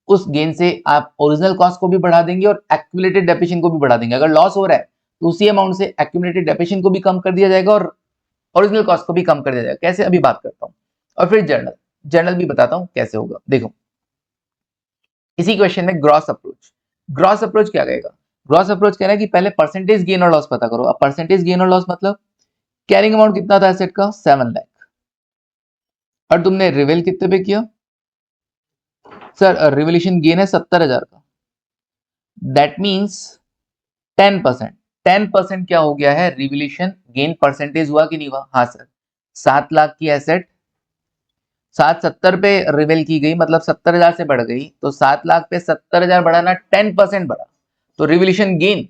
S1: उस गेन से आप ओरिजिनल कॉस्ट को भी बढ़ा देंगे और एक्यूमुलेटेड डेप्रिसिएशन को भी बढ़ा देंगे। अगर लॉस हो रहा है तो उसी अमाउंट से एक्यूमुलेटेड डेप्रिसिएशन को भी कम कर दिया जाएगा और ओरिजिनल कॉस्ट को भी कम कर दिया जाएगा। कैसे, अभी बात करता हूं। और फिर जर्नल, जर्नल भी बताता हूं कैसे होगा। देखो इसी क्वेश्चन में ग्रॉस अप्रोच, ग्रॉस अप्रोच क्या कहेगा, ग्रॉस अप्रोच कह रहा है कि पहले परसेंटेज गेन और लॉस पता करो। अब परसेंटेज गेन और लॉस मतलब कैरिंग अमाउंट कितना था एसेट का 7 लाख, और तुमने रिवेल कितने पे किया, सर रिवोल्यूशन गेन है 70,000 का, दैट मींस 10%। 10% क्या हो गया है, रिवोल्यूशन गेन परसेंटेज हुआ कि नहीं हुआ, हाँ सर। 7 लाख की एसेट 770 पे रिवेल की गई, मतलब 70,000 से बढ़ गई, तो 7 लाख पे 70,000 बढ़ाना 10% बढ़ा, तो रिवोल्यूशन गेन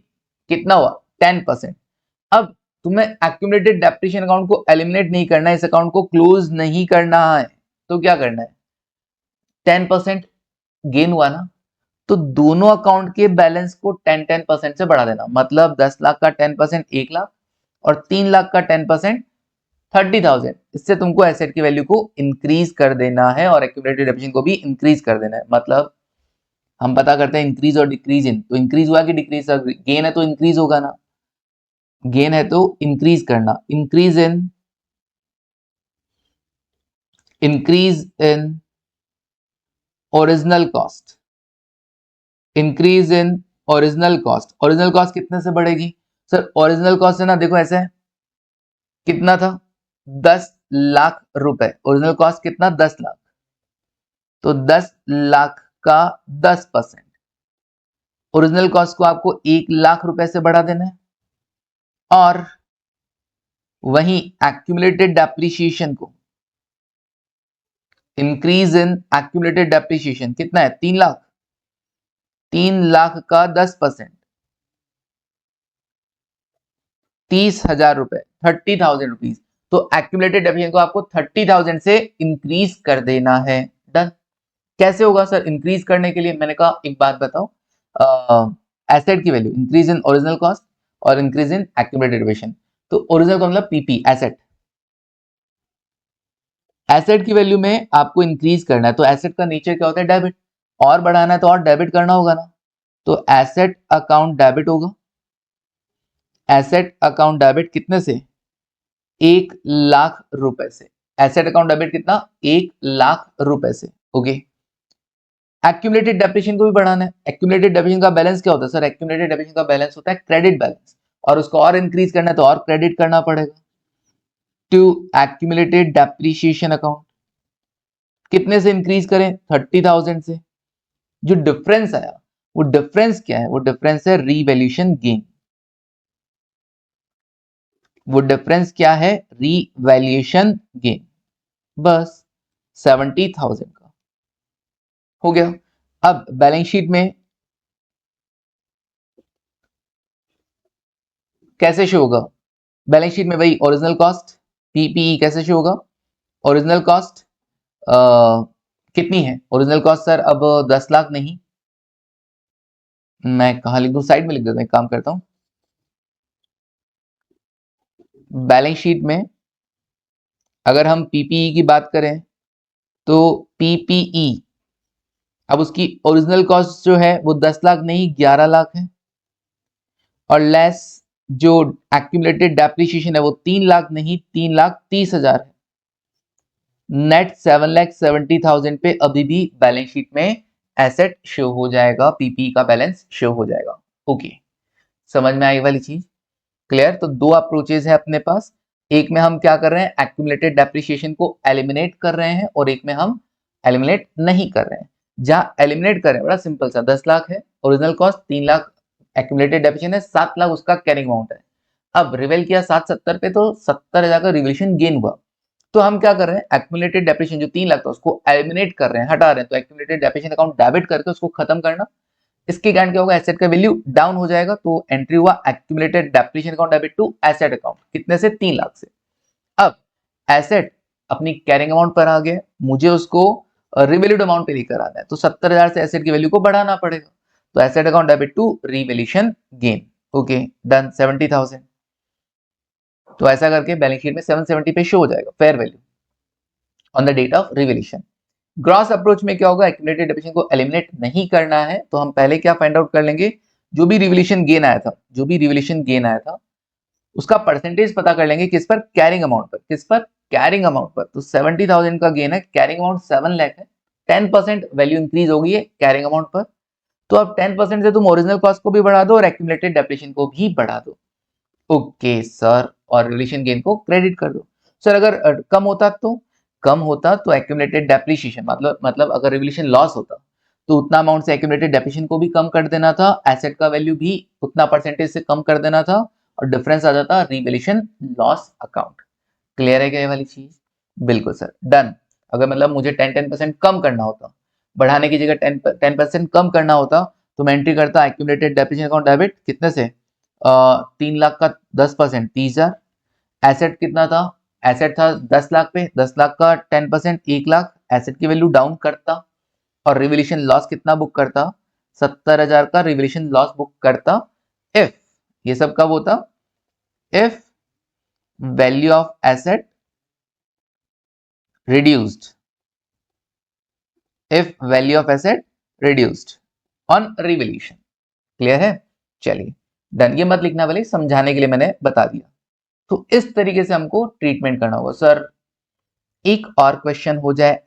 S1: कितना हुआ 10%। अब तुम्हें एक्यूमुलेटेड डेप्रिसिएशन अकाउंट को एलिमिनेट नहीं करना है, इस अकाउंट को क्लोज नहीं करना है, तो क्या करना है, 10% गेन हुआ ना, तो दोनों अकाउंट के बैलेंस को 10-10% से बढ़ा देना, मतलब 10 लाख का 10% 1 लाख और 3 लाख का 10% 30,000। इससे तुमको एसेट की वैल्यू को इंक्रीज कर देना है और एक्यूमुलेटेड डेप्रिसिएशन को भी इंक्रीज कर देना है। मतलब हम पता करते हैं इंक्रीज और डिक्रीज इन, तो इंक्रीज हुआ कि डिक्रीज, गेन है तो इंक्रीज होगा ना, गेन है तो इंक्रीज करना, increase in increase in original cost, increase in original cost, original cost कितने से बढ़ेगी सर? ओरिजिनल कॉस्ट है ना, देखो ऐसे है, कितना था 10 लाख रुपए, ओरिजिनल कॉस्ट कितना 10 लाख, तो 10 लाख का 10%, ओरिजिनल कॉस्ट को आपको 1 लाख रुपए से बढ़ा देना है, और वहीं एक्यूमुलेटेड डेप्रिसिएशन को, इंक्रीज इन एक्यूमुलेटेड डेप्रिसिएशन कितना है 3 लाख, 3 लाख का 10%, 30,000 रुपए, 30,000 रुपीज, तो एक्यूमुलेटेड डेप्रिसिएशन को आपको 30,000 से इंक्रीज कर देना है। डन। कैसे होगा सर इंक्रीज करने के लिए? मैंने कहा एक बात बताओ, एसेट की value increase in original cost और इंक्रीज इन एक्यूमुलेटेड डेप्रिसिएशन, तो ओरिजिनल का मतलब पीपी एसेट, एसेट की वैल्यू में आपको इंक्रीज करना है, तो एसेट का नेचर क्या होता है? डेबिट, और बढ़ाना है तो और डेबिट करना होगा ना, तो एसेट अकाउंट डेबिट होगा, एसेट अकाउंट डेबिट कितने से? 1 लाख रुपए से, एसेट अकाउंट डेबिट कितना? 1 लाख रुपए से। ओके, एक्यूमुलेटेड डेप्रिसिएशन को भी बढ़ाना है, एक्यूमुलेटेड डेप्रिसिएशन का बैलेंस क्या होता है सर? एक्यूमुलेटेड डेप्रिसिएशन का बैलेंस होता है क्रेडिट बैलेंस, और उसको और इंक्रीज करना है तो और क्रेडिट करना पड़ेगा, टू एक्यूमुलेटेड डेप्रिसिएशन अकाउंट कितने से इंक्रीज करें? 30,000 से। जो डिफरेंस आया वो डिफरेंस क्या है? वो डिफरेंस है रीवैल्यूएशन गेन, वो डिफरेंस क्या है? रीवैल्यूएशन गेन, बस 70,000 का हो गया। अब बैलेंस शीट में कैसे शो होगा? बैलेंस शीट में वही ओरिजिनल कॉस्ट पीपीई कैसे शो होगा? ओरिजिनल कॉस्ट कितनी है? ओरिजिनल कॉस्ट सर अब 10 लाख नहीं, मैं कहा लिख दूं? साइड में लिख देता हूं, एक काम करता हूं, बैलेंस शीट में अगर हम पीपीई की बात करें तो पीपीई अब उसकी ओरिजिनल कॉस्ट जो है वो 10 लाख नहीं 11 लाख है, और लेस जो एक्यूमुलेटेड डेप्रिसिएशन है वो 3 लाख नहीं 3,30,000 है, नेट 7,70,000 पे अभी भी बैलेंस शीट में एसेट शो हो जाएगा, पीपी का बैलेंस शो हो जाएगा। ओके, समझ में आई वाली चीज? क्लियर? तो दो अप्रोचेज है अपने पास, एक में हम क्या कर रहे हैं एक्यूमुलेटेड डेप्रिसिएशन को एलिमिनेट कर रहे हैं, और एक में हम एलिमिनेट नहीं कर रहे हैं। जहां एलिमिनेट कर रहे हैं बड़ा सिंपल सा, 10 लाख है original cost, 3 lakh accumulated depreciation है, 7 लाख उसका कैरिंग अमाउंट है। अब रिवेल किया 770 पे तो 70,000 का रिवैल्यूएशन गेन हुआ, तो हम क्या कर रहे हैं एक्यूमुलेटेड डेप्रिसिएशन जो 3 लाख था उसको एलिमिनेट कर रहे हैं, हटा रहे हैं, तो एक्यूमुलेटेड डेप्रिसिएशन अकाउंट डेबिट करके उसको खत्म करना। इसके कारण क्या होगा? एसेट का वैल्यू डाउन हो जाएगा, तो एंट्री हुआ accumulated depreciation account debit to asset account, कितने से? 3 लाख से। अब एसेट अपनी कैरिंग अमाउंट पर आ गया, मुझे उसको रिवैल्यूड अमाउंट पे लेकर आना है, तो 70,000 से एसेट की वैल्यू को बढ़ाना पड़ेगा, तो asset account debit to revaluation gain. Okay done, 70,000, तो ऐसा करके बैलेंस शीट में 770 पे शो हो जाएगा fair value on the date of revaluation. Gross approach में क्या होगा? एक्यूमुलेटेड डेप्रिसिएशन को एलिमिनेट नहीं करना है, तो हम पहले क्या फाइंड आउट कर लेंगे? जो भी रिवैल्यूएशन गेन आया था, जो भी रिवैल्यूएशन गेन आया था उसका परसेंटेज पता कर लेंगे, किस पर? कैरिंग अमाउंट पर। किस पर? कैरिंग अमाउंट पर। तो 70,000 का गेन है, कैरिंग अमाउंट 7 लाख है, 10% वैल्यू इंक्रीज हो गई है कैरिंग अमाउंट पर, तो अब 10% से तुम ओरिजिनल कॉस्ट को भी बढ़ा दो और एक्यूमुलेटेड डेप्रिसिएशन को भी बढ़ा दो। ओके सर, और रिवैल्यूएशन गेन को क्रेडिट कर दो। सर अगर कम होता तो एक्यूमुलेटेड डेप्रिसिएशन मतलब अगर रिवैल्यूएशन लॉस होता तो उतना अमाउंट से एक्यूमुलेटेड डेप्रिसिएशन को भी कम कर देना था, एसेट का वैल्यू भी उतना परसेंटेज से कम कर देना था, और डिफरेंस आ जाता रिवैल्यूएशन लॉस अकाउंट। क्लियर है क्या ये वाली चीज? बिल्कुल सर, डन। अगर मतलब मुझे 10% कम करना होता, बढ़ाने की जगह 10% कम करना होता, तो मैं एंट्री करता एक्यूमुलेटेड डेप्रिसिएशन अकाउंट डेबिट कितने से? 3 लाख का 10% 30,000, एसेट कितना था? एसेट था 10 लाख पे, 10 लाख का 10% 1 लाख, एसेट की वैल्यू डाउन करता, और रिवैल्यूएशन लॉस कितना बुक करता? 70,000 का रिवैल्यूएशन लॉस बुक करता। इफ ये सब कब होता? If value of asset reduced, if value of asset reduced on revaluation. Clear है? चलिए डन, ये मत लिखना वाले, समझाने के लिए मैंने बता दिया। तो इस तरीके से हमको ट्रीटमेंट करना होगा। सर एक और क्वेश्चन हो जाए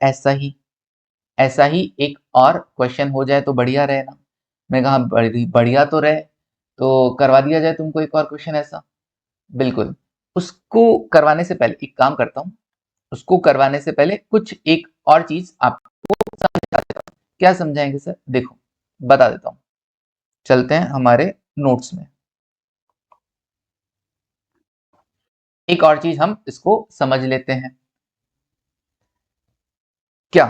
S1: ऐसा ही एक और क्वेश्चन हो जाए तो बढ़िया रहे ना। मैं कहा बढ़िया तो रहे, तो करवा दिया जाए तुमको एक और क्वेश्चन ऐसा। बिल्कुल। उसको करवाने से पहले एक काम करता हूँ, उसको करवाने से पहले कुछ एक और चीज आपको समझा देता हूँ। क्या समझाएंगे सर? देखो बता देता हूँ। चलते हैं हमारे नोट्स में। एक और चीज हम इसको समझ लेते हैं। क्या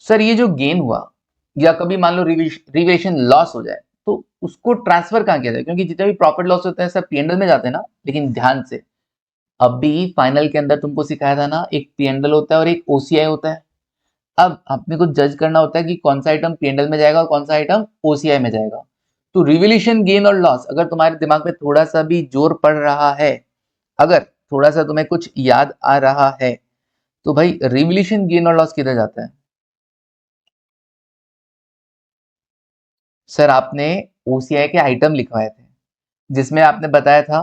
S1: सर ये जो गेन हुआ या कभी मान लो रिवेशन लॉस हो जाए तो उसको ट्रांसफर कहाँ किया जाए? क्योंकि जितने भी प्रॉफिट लॉस होते हैं सब पीएनएल में जाते हैं ना। लेकिन ध्यान से, अभी फाइनल के अंदर तुमको सिखाया था ना, एक पीएनएल होता है और एक ओसीआई होता है। अब अपने को जज करना होता है कि कौन सा आइटम पीएनएल में जाएगा और कौन सा आइटम ओसीआई में जाएगा। तो रिवोल्यूशन गेन और लॉस अगर तुम्हारे दिमाग में थोड़ा सा भी जोर पड़ रहा है, अगर थोड़ा सा तुम्हें कुछ याद आ रहा है, तो भाई रिवोल्यूशन गेन और लॉस किधर जाता है? सर आपने ओसीआई के आइटम लिखवाए थे जिसमें आपने बताया था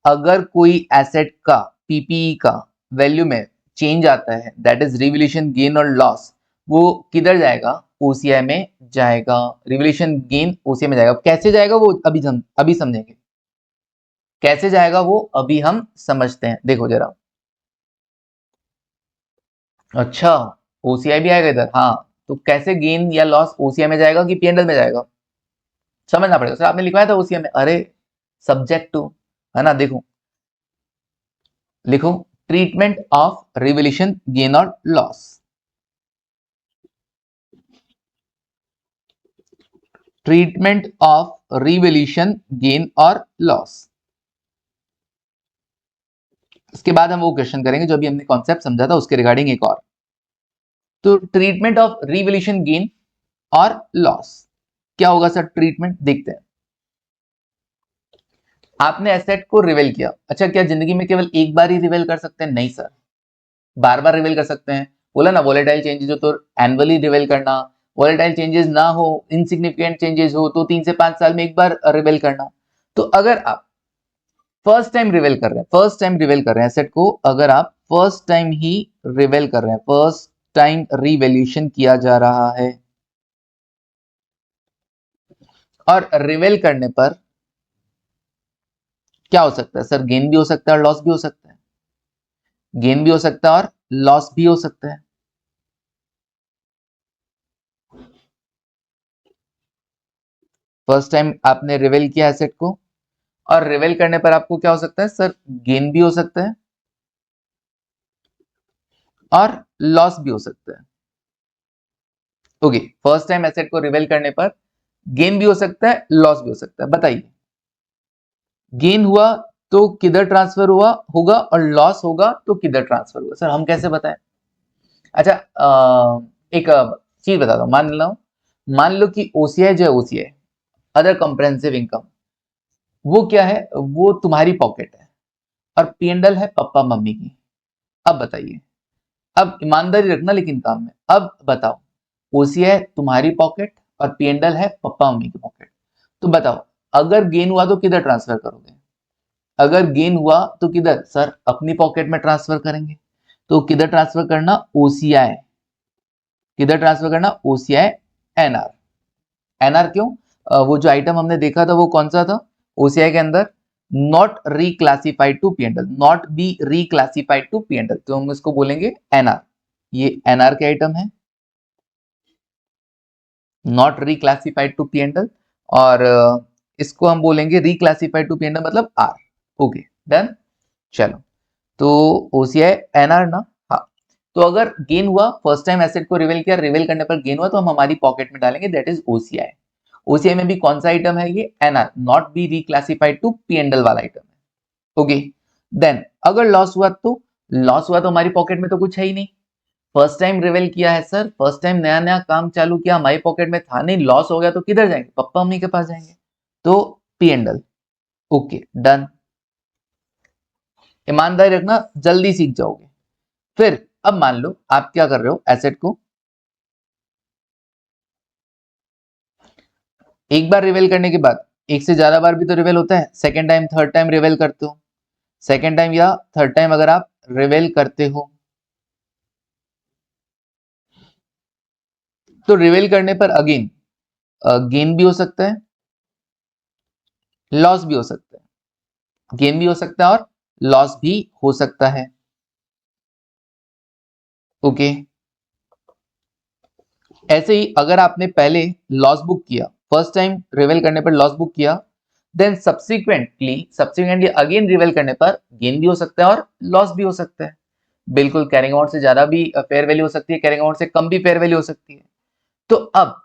S1: अगर कोई एसेट का पीपीई का वैल्यू में चेंज आता है दैट इज रिवोल्यूशन गेन और लॉस, वो किधर जाएगा? ओसीआई में जाएगा। रिवोल्यूशन गेन ओसीआई में जाएगा। कैसे जाएगा वो अभी समझेंगे। कैसे जाएगा वो अभी हम समझते हैं। देखो जरा। अच्छा, ओसीआई भी आएगा इधर। हाँ, तो कैसे गेन या लॉस ओसीआई में जाएगा कि पीएनएल में जाएगा? समझना पड़ेगा। सर आपने लिखवाया था ओसीआई में। अरे सब्जेक्ट टू, है ना। देखो लिखो, ट्रीटमेंट ऑफ रिवोल्यूशन गेन और loss. Treatment of revolution gain और लॉस। इसके बाद हम वो क्वेश्चन करेंगे जो अभी हमने कॉन्सेप्ट समझा था उसके रिगार्डिंग एक और। तो ट्रीटमेंट ऑफ रिवोल्यूशन गेन और लॉस क्या होगा सर? ट्रीटमेंट देखते हैं। आपने एसेट को रिवेल किया। अच्छा, क्या जिंदगी में केवल एक बार ही रिवेल कर सकते हैं? नहीं सर, बार बार रिवेल कर सकते हैं। बोला ना वोलेटाइल चेंजेस हो तो एनुअली रिवेल करना, वोलेटाइल चेंजेस ना हो, इनसिग्निफिकेंट चेंजेस हो तो 3 से 5 साल में एक बार रिवेल करना। तो अगर आप फर्स्ट टाइम रिवेल कर रहे हैं, फर्स्ट टाइम रिवेल कर रहे हैं एसेट को, अगर आप फर्स्ट टाइम ही रिवेल कर रहे हैं, फर्स्ट टाइम रिवेल्यूशन किया जा रहा है और रिवेल करने पर क्या हो सकता है सर? गेन भी हो सकता है और लॉस भी हो सकता है। गेन भी हो सकता है और लॉस भी हो सकता है। फर्स्ट टाइम आपने रिवेल किया एसेट को और रिवेल करने पर आपको क्या हो सकता है सर? गेन भी हो सकता है और लॉस भी हो सकता है। ओके, फर्स्ट टाइम एसेट को रिवेल करने पर गेन भी हो सकता है, लॉस भी हो सकता है। बताइए, गेन हुआ तो किधर ट्रांसफर हुआ होगा और लॉस होगा तो किधर ट्रांसफर होगा? सर हम कैसे बताएं? अच्छा, एक चीज बता दो। मान लो कि ओसीआई जो है, ओसीआई अदर कॉम्प्रेहेंसिव इनकम, वो क्या है? वो तुम्हारी पॉकेट है और पीएनएल है पापा मम्मी की। अब बताइए, अब ईमानदारी रखना लेकिन काम में। अब बताओ, ओसीआई तुम्हारी पॉकेट और पीएनएल है पापा मम्मी की पॉकेट। तो बताओ, अगर गेन हुआ तो किधर ट्रांसफर करोगे? अगर गेन हुआ तो किधर सर? अपनी पॉकेट में ट्रांसफर करेंगे। तो किधर ट्रांसफर करना? ओसीआई। किधर ट्रांसफर करना? OCI NR. एनआर क्यों? वो जो आइटम हमने देखा था वो कौन सा था ओसीआई के अंदर? Not reclassified to PnL, not be reclassified to PnL, तो हम इसको बोलेंगे एनआर। ये एनआर के आइटम है, नॉट रिक्लासिफाइड टू पीएनएल। और इसको हम बोलेंगे रिक्लासिफाइड टू पीएनएल मतलब आर। Okay done. चलो, तो ओसीआई एनआर ना। हाँ, तो अगर गेन हुआ, फर्स्ट टाइम एसेट को रिवेल किया, रिवेल करने पर गेन हुआ तो हम हमारी पॉकेट में डालेंगे, दैट इज ओसीआई। ओसीआई में भी कौन सा आइटम है? ये NR, not be reclassified to PnL वाला आइटम है। ओके देन, अगर लॉस हुआ तो? लॉस हुआ तो हमारी पॉकेट में तो कुछ है ही नहीं। फर्स्ट टाइम रिवेल किया है सर, फर्स्ट टाइम नया नया काम चालू किया, हमारी पॉकेट में था नहीं, लॉस हो गया तो किधर जाएंगे? पप्पा मम्मी के पास जाएंगे, तो पीएनएल। Okay done. ईमानदारी रखना, जल्दी सीख जाओगे। फिर अब मान लो आप क्या कर रहे हो, एसेट को एक बार रिवेल करने के बाद, एक से ज्यादा बार भी तो रिवेल होता है, सेकेंड टाइम थर्ड टाइम रिवेल करते हो। सेकेंड टाइम या थर्ड टाइम अगर आप रिवेल करते हो तो रिवील करने पर अगेन गेन भी हो सकता है, लॉस भी हो सकता है, गेन भी हो सकता है और लॉस भी हो सकता है। ओके, ऐसे ही अगर आपने पहले लॉस बुक किया, फर्स्ट टाइम रिवील करने पर लॉस बुक किया, देन सब्सिक्वेंटली अगेन रिवील करने पर गेन भी हो सकता है और लॉस भी हो सकता है। बिल्कुल, कैरिंग अमाउंट से ज्यादा भी फेयर वैल्यू हो सकती है, कैरिंग अमाउंट से कम भी फेयर वैल्यू हो सकती है। तो अब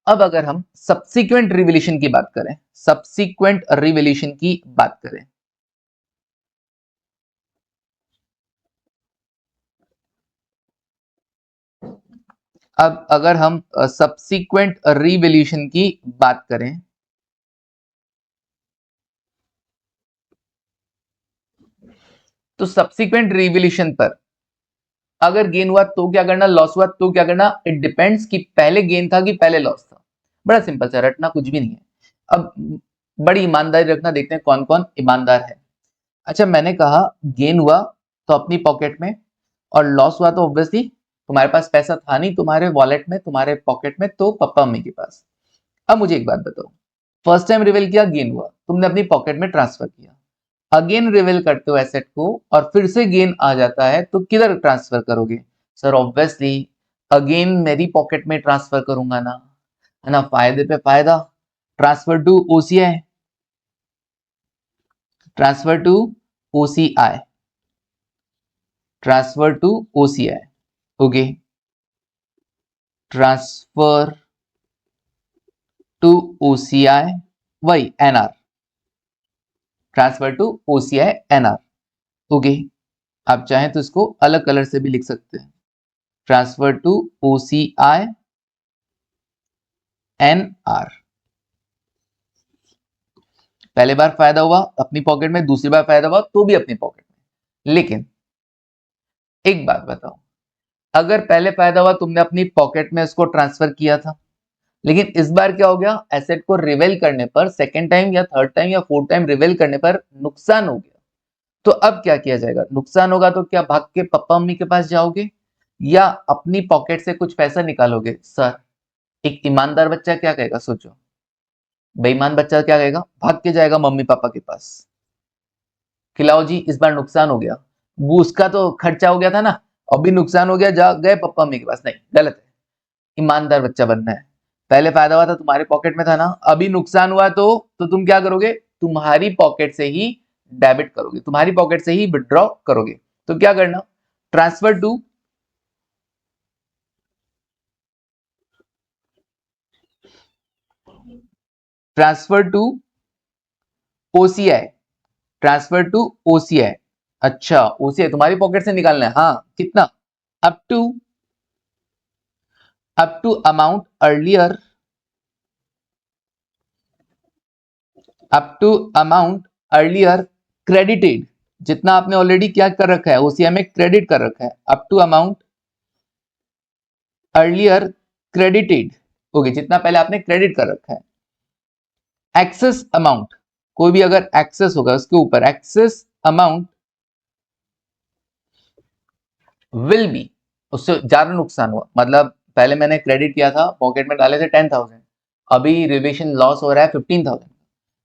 S1: अब अगर हम सब्सिक्वेंट रिवैल्यूएशन की बात करें, सब्सिक्वेंट रिवैल्यूएशन की बात करें, अब अगर हम सब्सिक्वेंट रिवैल्यूएशन की बात करें, तो सब्सिक्वेंट रिवैल्यूएशन पर अगर गेन हुआ तो क्या करना, लॉस हुआ तो क्या करना, इट डिपेंड्स कि पहले गेन था कि पहले लॉस था। बड़ा सिंपल सा, रटना कुछ भी नहीं है। अब बड़ी ईमानदारी रखना, देखते हैं कौन कौन ईमानदार है। अच्छा, मैंने कहा गेन हुआ तो अपनी पॉकेट में, और लॉस हुआ तो ऑब्वियसली तुम्हारे पास पैसा था नहीं, तुम्हारे वॉलेट में, तुम्हारे पॉकेट में, तो पापा मम्मी के पास। अब मुझे एक बात बताओ, फर्स्ट टाइम रिवील किया, गेन हुआ, तुमने अपनी पॉकेट में ट्रांसफर किया, अगेन रिवील करते हो एसेट को और फिर से गेन आ जाता है, तो किधर ट्रांसफर करोगे? सर ऑब्वियसली अगेन मेरी पॉकेट में ट्रांसफर करूंगा ना, है ना, फायदे पे फायदा। Transfer to OCI, transfer to OCI, transfer to OCI. Okay, transfer to OCI, वही NR, transfer to OCI NR. Okay, आप चाहें तो इसको अलग कलर से भी लिख सकते हैं, ट्रांसफर टू ओसीआई एनआर। पहले बार फायदा हुआ अपनी पॉकेट में, दूसरी बार फायदा हुआ तो भी अपनी पॉकेट में। लेकिन एक बात बताओ, अगर पहले फायदा हुआ तुमने अपनी पॉकेट में इसको ट्रांसफर किया था, लेकिन इस बार क्या हो गया, एसेट को रिवेल करने पर सेकेंड टाइम या थर्ड टाइम या फोर्थ टाइम रिवेल करने पर नुकसान हो गया, तो अब क्या किया जाएगा? नुकसान होगा तो क्या भाग के पापा मम्मी के पास जाओगे या अपनी पॉकेट से कुछ पैसा निकालोगे? सर एक ईमानदार बच्चा क्या कहेगा, सोचो। बेईमान बच्चा क्या कहेगा? भाग के जाएगा मम्मी पापा के पास, खिलाओ जी इस बार नुकसान हो गया, वो उसका तो खर्चा हो गया था ना, अभी नुकसान हो गया, जा गए पापा मम्मी के पास। नहीं, गलत है। ईमानदार बच्चा बनना है। पहले फायदा हुआ था तुम्हारी पॉकेट में था ना, अभी नुकसान हुआ तो तुम क्या करोगे? तुम्हारी पॉकेट से ही डेबिट करोगे, तुम्हारी पॉकेट से ही विड्रॉ करोगे। तो क्या करना? Transfer to transfer to OCI, transfer to OCI. अच्छा, ओसीआई तुम्हारी पॉकेट से निकालना है, हाँ, कितना? Up to amount earlier, up to amount earlier credited, जितना आपने ऑलरेडी क्या कर रखा है, ओसीआई में क्रेडिट कर रखा है, up to amount earlier credited. Okay, जितना पहले आपने क्रेडिट कर रखा है। एक्सेस अमाउंट, कोई भी अगर एक्सेस होगा उसके ऊपर, एक्सेस अमाउंट विल बी, उससे ज्यादा नुकसान हुआ, मतलब पहले मैंने क्रेडिट किया था, पॉकेट में डाले थे 10,000, अभी रिवेशन लॉस हो रहा है 15,000,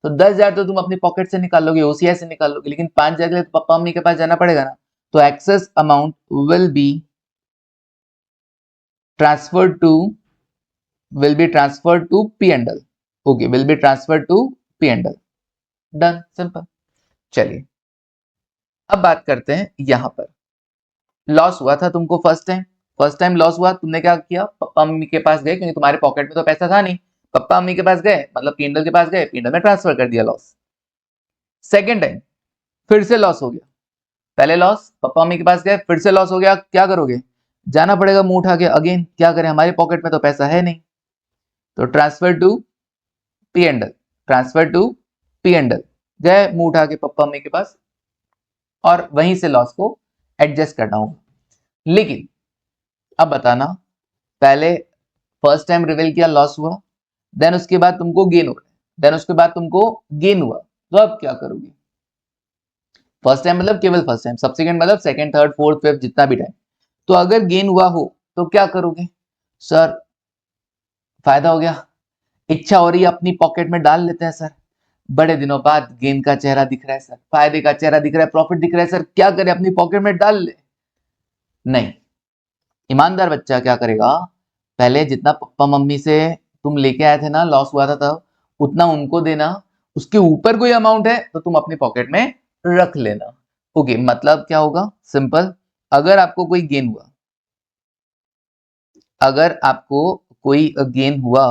S1: तो 10,000 तो तुम अपनी पॉकेट से निकाल लोगे, ओसीआई से निकाल लोगे, लेकिन 5,000 के लिए तो पापा मम्मी के पास जाना पड़ेगा ना। तो excess amount will be transfer to P and L. Okay, will be transfer to P and L. Done, simple. चलिए अब बात करते हैं, यहां पर लॉस हुआ था तुमको फर्स्ट टाइम लॉस हुआ, तुमने क्या किया? पापा मम्मी के पास गए, क्योंकि तुम्हारे पॉकेट में तो पैसा था नहीं, पापा मम्मी के पास गए, मतलब पीएनएल के पास गए, पीएनएल में ट्रांसफर कर दिया लॉस। सेकेंड टाइम फिर से लॉस हो गया, पहले लॉस, पापा मम्मी के पास गए, फिर से लॉस हो गया, क्या करोगे? जाना पड़ेगा मुंह उठा के अगेन, क्या करें, हमारी पॉकेट में तो पैसा है नहीं, तो transfer to P and L, transfer to P and L, गए मुंह उठा के पापा मम्मी के पास, और वहीं से लॉस को एडजस्ट करना होगा। लेकिन अब बताना, पहले फर्स्ट टाइम रिवील किया, लॉस हुआ, देन उसके बाद तुमको गेन हुआ, देन उसके बाद तुमको गेन हुआ, तो अब क्या करोगे? फर्स्ट टाइम मतलब केवल फर्स्ट टाइम, सब्सिक्वेंट मतलब सेकंड, थर्ड, फोर्थ, फिफ्थ, जितना भी टाइम। तो अगर गेन हुआ हो तो क्या करोगे? सर फायदा हो गया, इच्छा हो रही है अपनी पॉकेट में डाल लेते हैं सर, बड़े दिनों बाद गेन का चेहरा दिख रहा है सर, फायदे का चेहरा दिख रहा है, प्रॉफिट दिख रहा है सर, क्या करें अपनी पॉकेट में डाल ले। नहीं, ईमानदार बच्चा क्या करेगा, पहले जितना पापा मम्मी से तुम लेके आए थे ना, लॉस हुआ था तब, उतना उनको देना, उसके ऊपर कोई अमाउंट है तो तुम अपनी पॉकेट में रख लेना। ओके, मतलब क्या होगा, सिंपल, अगर आपको कोई गेन हुआ, अगर आपको कोई गेन हुआ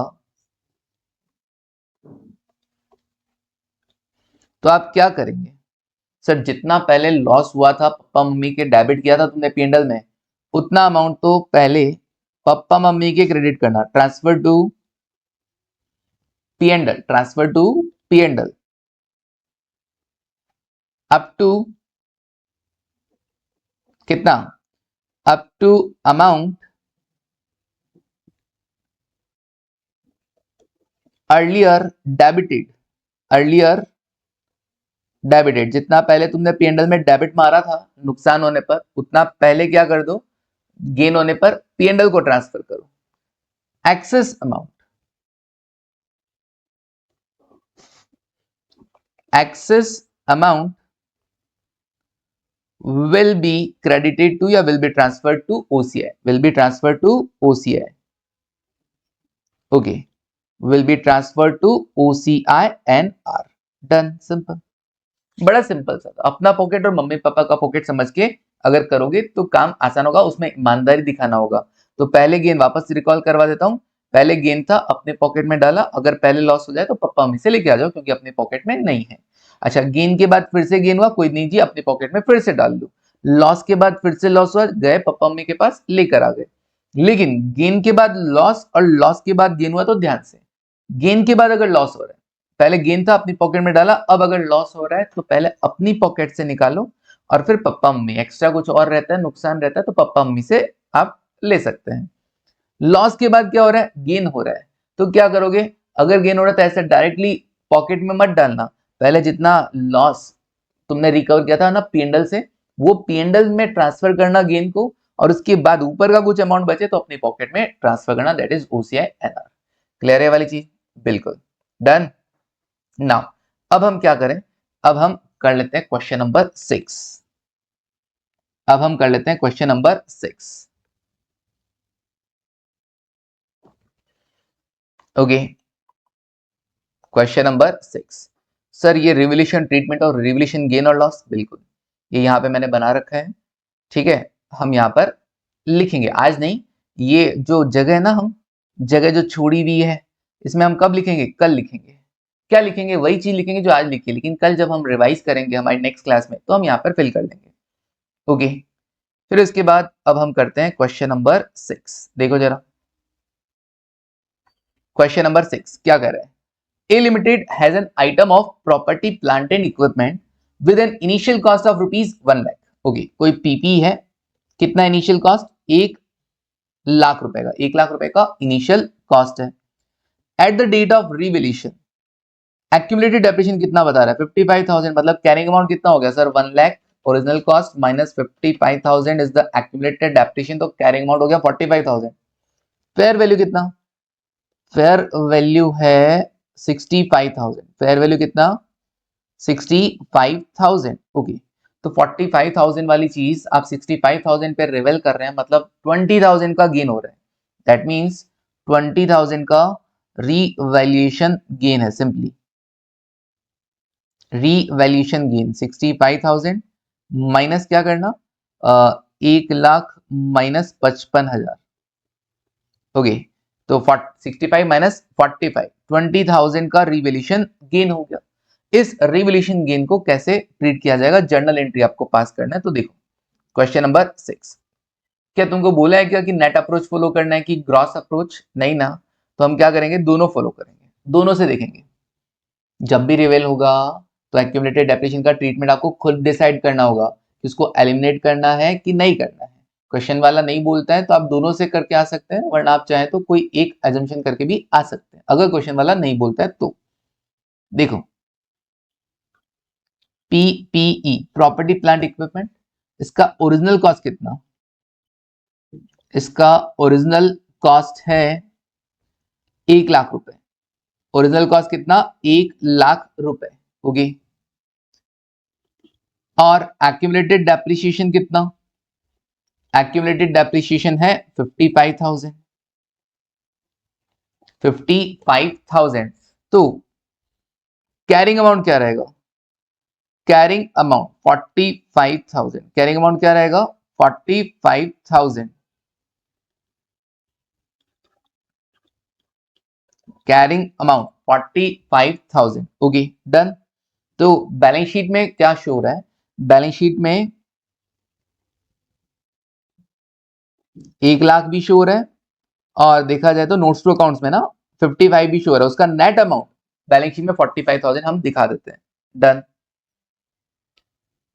S1: तो आप क्या करेंगे, सर जितना पहले लॉस हुआ था पापा मम्मी के डेबिट किया था तुमने पीएनएल में, उतना अमाउंट तो पहले पापा मम्मी के क्रेडिट करना, transfer to PNL, transfer to PNL up to कितना, up to amount earlier debited, earlier debited, जितना पहले तुमने पीएनएल में डेबिट मारा था नुकसान होने पर, उतना पहले क्या कर दो, गेन होने पर पीएनएल को ट्रांसफर करो। Excess amount, excess amount will be credited to या will be transferred to OCI, will be transferred to OCI, okay, will be transferred to OCI and R, done, simple, बड़ा simple सा, अपना pocket और mummy papa का pocket समझ के अगर करोगे तो काम आसान होगा, उसमें ईमानदारी दिखाना होगा। तो पहले गेन वापस रिकॉल करवा देता हूं, पहले गेन था अपने पॉकेट में डाला, अगर पहले लॉस हो जाए तो पापा मम्मी से लेके आ जाओ क्योंकि अपने पॉकेट में नहीं है। अच्छा, गेन के बाद फिर से गेन हुआ, कोई नहीं जी, अपने पॉकेट में फिर से डाल दो, लॉस के बाद फिर से लॉस हुआ, गए पापा मम्मी के पास लेकर आ गए। लेकिन गेन के बाद लॉस और लॉस के बाद गेन हुआ, तो ध्यान से, गेन के बाद अगर लॉस हो रहा है, पहले गेन था अपनी पॉकेट में डाला, अब अगर लॉस हो रहा है तो पहले अपनी पॉकेट से निकालो और फिर पप्पा मम्मी, एक्स्ट्रा कुछ और रहता है, नुकसान रहता है तो पप्पा मम्मी से आप ले सकते हैं। लॉस के बाद क्या हो रहा है, गेन हो रहा है, तो क्या करोगे, अगर गेन हो रहा है तो ऐसे डायरेक्टली पॉकेट में मत डालना, पहले जितना लॉस तुमने रिकवर किया था ना पीएनएल से, वो पीएनएल में ट्रांसफर करना गेन को, और उसके बाद ऊपर का कुछ अमाउंट बचे तो अपनी पॉकेट में ट्रांसफर करना, that is OCI NR. Clear है वाली चीज, बिल्कुल डन। नाउ अब हम क्या करें, अब हम कर लेते हैं क्वेश्चन नंबर 6, अब हम कर लेते हैं question number 6, okay, question number 6, sir ये रिवोल्यूशन ट्रीटमेंट और रिवोल्यूशन गेन और लॉस, बिल्कुल ये यहाँ पे मैंने बना रखा है, ठीक है, हम यहाँ पर लिखेंगे, आज नहीं, ये जो जगह है ना, हम जगह जो छोड़ी हुई है इसमें हम कब लिखेंगे, कल लिखेंगे, क्या लिखेंगे, वही चीज लिखेंगे जो आज लिखी, लेकिन कल जब हम रिवाइज करेंगे हमारी नेक्स्ट क्लास में तो हम यहाँ पर फिल कर देंगे, ओके। फिर इसके बाद अब हम करते हैं क्वेश्चन नंबर 6, देखो जरा क्वेश्चन नंबर 6 क्या कह रहा है, A Limited has an item of property, plant and equipment with an initial cost of rupees 1 lakh. Okay, कोई पीपी है, कितना इनिशियल कॉस्ट, 1 लाख रुपए का, 1 लाख रुपए का इनिशियल कॉस्ट है। At the date of revaluation accumulated depreciation कितना बता रहा है, 55,000, मतलब कैरिंग अमाउंट कितना हो गया sir, 1 lakh, original cost minus 55,000 is the accumulated depreciation, तो कैरिंग अमाउंट हो गया 45,000। फेयर वैल्यू कितना, फेयर वैल्यू है 65,000, फेयर वैल्यू कितना, 65,000, ओके। तो 45,000 वाली चीज आप 65,000 पे रिवेल कर रहे हैं, मतलब 20,000 का गेन हो रहा है, दैट मींस 20,000 का रीवैल्यूएशन गेन है, सिंपली रीवैल्यूएशन गेन 65,000 माइनस क्या करना, 1 लाख माइनस 55,000, ओके, तो 65 माइनस 45, 20,000 का रिवैल्यूएशन गेन हो गया। इस रिवैल्यूएशन गेन को कैसे ट्रीट किया जाएगा, जर्नल एंट्री आपको पास करना है, तो देखो क्वेश्चन नंबर 6, क्या तुमको बोला है क्या कि नेट अप्रोच फॉलो करना है कि ग्रॉस अप्रोच, नहीं ना, तो हम क्या करेंगे, दोनों फॉलो करेंगे, दोनों से देखेंगे, जब भी रिवेल होगा तो एक्यूमुलेटेड डेप्रिसिएशन का ट्रीटमेंट आपको खुद डिसाइड करना होगा कि उसको एलिमिनेट करना है कि नहीं करना है, क्वेश्चन वाला नहीं बोलता है तो आप दोनों से करके आ सकते हैं, वरना आप चाहें तो कोई एक एजम्पशन करके भी आ सकते हैं, अगर क्वेश्चन वाला नहीं बोलता है तो। देखो पीपीई, प्रॉपर्टी प्लांट इक्विपमेंट, इसका ओरिजिनल कॉस्ट कितना, इसका ओरिजिनल कॉस्ट है 1,00,000 रुपए। ओरिजिनल कॉस्ट कितना? 1,00,000 रुपए। ओके, और एक्यूमुलेटेड डेप्रिसिएशन कितना? एक्यूमुलेटेड डेप्रिसिएशन है 55,000। 55,000। तो कैरिंग अमाउंट क्या रहेगा? Carrying amount 45,000। कैरिंग अमाउंट क्या रहेगा? 45,000। Carrying amount 45,000। Okay, done. तो बैलेंस शीट में क्या शो हो रहा है? बैलेंस शीट में 1,00,000 भी शो हो रहा है, और देखा जाए तो नोट्स टू अकाउंट्स में ना 55 भी शो हो रहा है। उसका नेट अमाउंट बैलेंस शीट में 45,000 हम दिखा देते हैं। डन।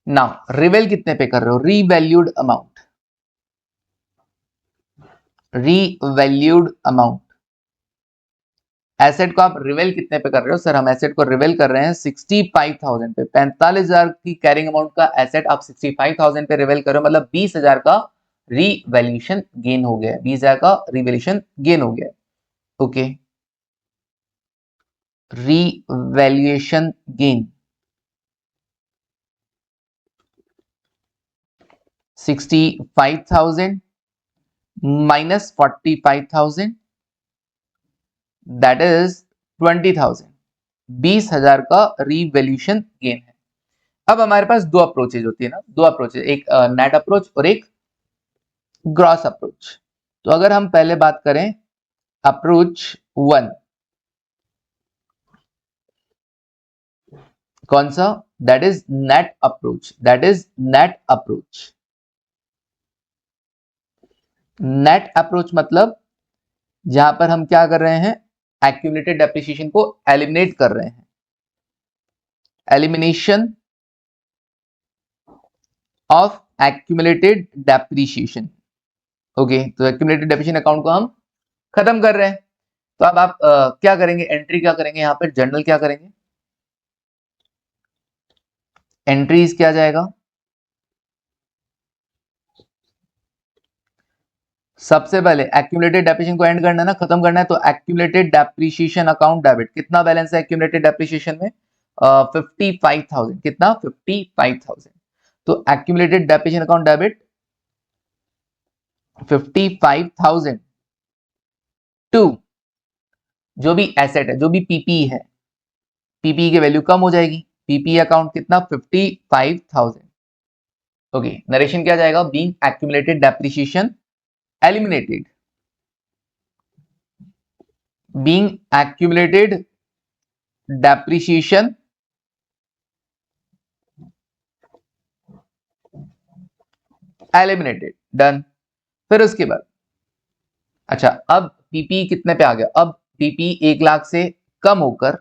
S1: नाउ रिवेल कितने पे कर रहे हो? Revalued amount. Revalued amount. Asset को आप रिवेल कितने पे कर रहे हो? सर हम एसेट को रिवेल कर रहे हैं 65,000 पे। 45,000 की कैरिंग अमाउंट का एसेट आप 65,000 पे रिवेल कर रहे हो, मतलब 20,000 का रीवैल्यूएशन गेन हो गया। 20,000 का रीवैल्यूएशन गेन हो गया। Okay, revaluation gain 65,000 minus 45,000, that is 20,000। 20,000 का रीवैल्यूएशन गेन है। अब हमारे पास दो अप्रोचेज होती है ना, दो अप्रोचेज, एक नेट अप्रोच और एक ग्रॉस अप्रोच। तो अगर हम पहले बात करें अप्रोच 1, कौन सा? That is net approach. That is net approach. Net approach मतलब जहां पर हम क्या कर रहे हैं? एक्यूमुलेटेड डेप्रिसिएशन को एलिमिनेट कर रहे हैं। Elimination of accumulated depreciation. Okay, तो एक्यूमुलेटेड डेप्रिसिएशन अकाउंट को हम खत्म कर रहे हैं। तो अब आप क्या करेंगे? एंट्री क्या करेंगे? यहां पर जर्नल क्या करेंगे? एंट्रीज क्या जाएगा? सबसे पहले एक्यूमुलेटेड डेप्रिसिएशन को एंड करना है ना, खत्म करना है, तो एक्यूमुलेटेड डेप्रिसिएशन अकाउंट डेबिट। कितना बैलेंस है एक्यूमुलेटेड डेप्रिसिएशन में? 55,000। कितना? 55,000। तो accumulated depreciation account debit 55,000 to जो भी एसेट है, जो भी पीपीई है, पीपीई की वैल्यू कम हो जाएगी। पीपीई अकाउंट कितना? 55,000। ओके, नरेशन क्या जाएगा? Being accumulated depreciation eliminated. being accumulated depreciation eliminated। Done. फिर उसके बाद अच्छा, अब पीपी कितने पे आ गया? अब पीपी 1,00,000 से कम होकर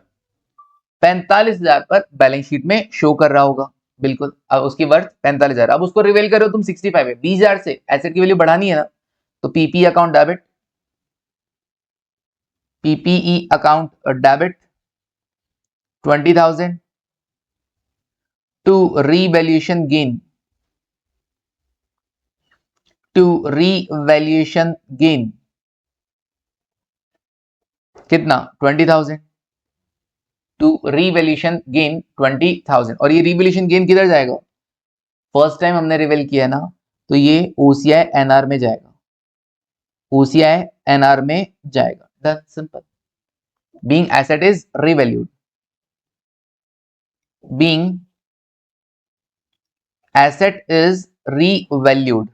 S1: 45,000 पर बैलेंस शीट में शो कर रहा होगा। बिल्कुल, अब उसकी वर्थ 45,000। अब उसको रिवेल करो तुम 65 है, 20,000 से एसेट की वैल्यू बढ़ानी है ना, तो PP account debit, PPE account debit 20,000 to revaluation gain, to revaluation gain कितना? 20,000 टू रीवैल्यूएशन गेन 20,000। और ये रीवैल्यूएशन गेन किधर जाएगा? फर्स्ट टाइम हमने रिवेल किया ना, तो ये ओसीआई एनआर में जाएगा। ओसीआई एनआर में जाएगा। Done, simple. Being asset is revalued, being asset is revalued.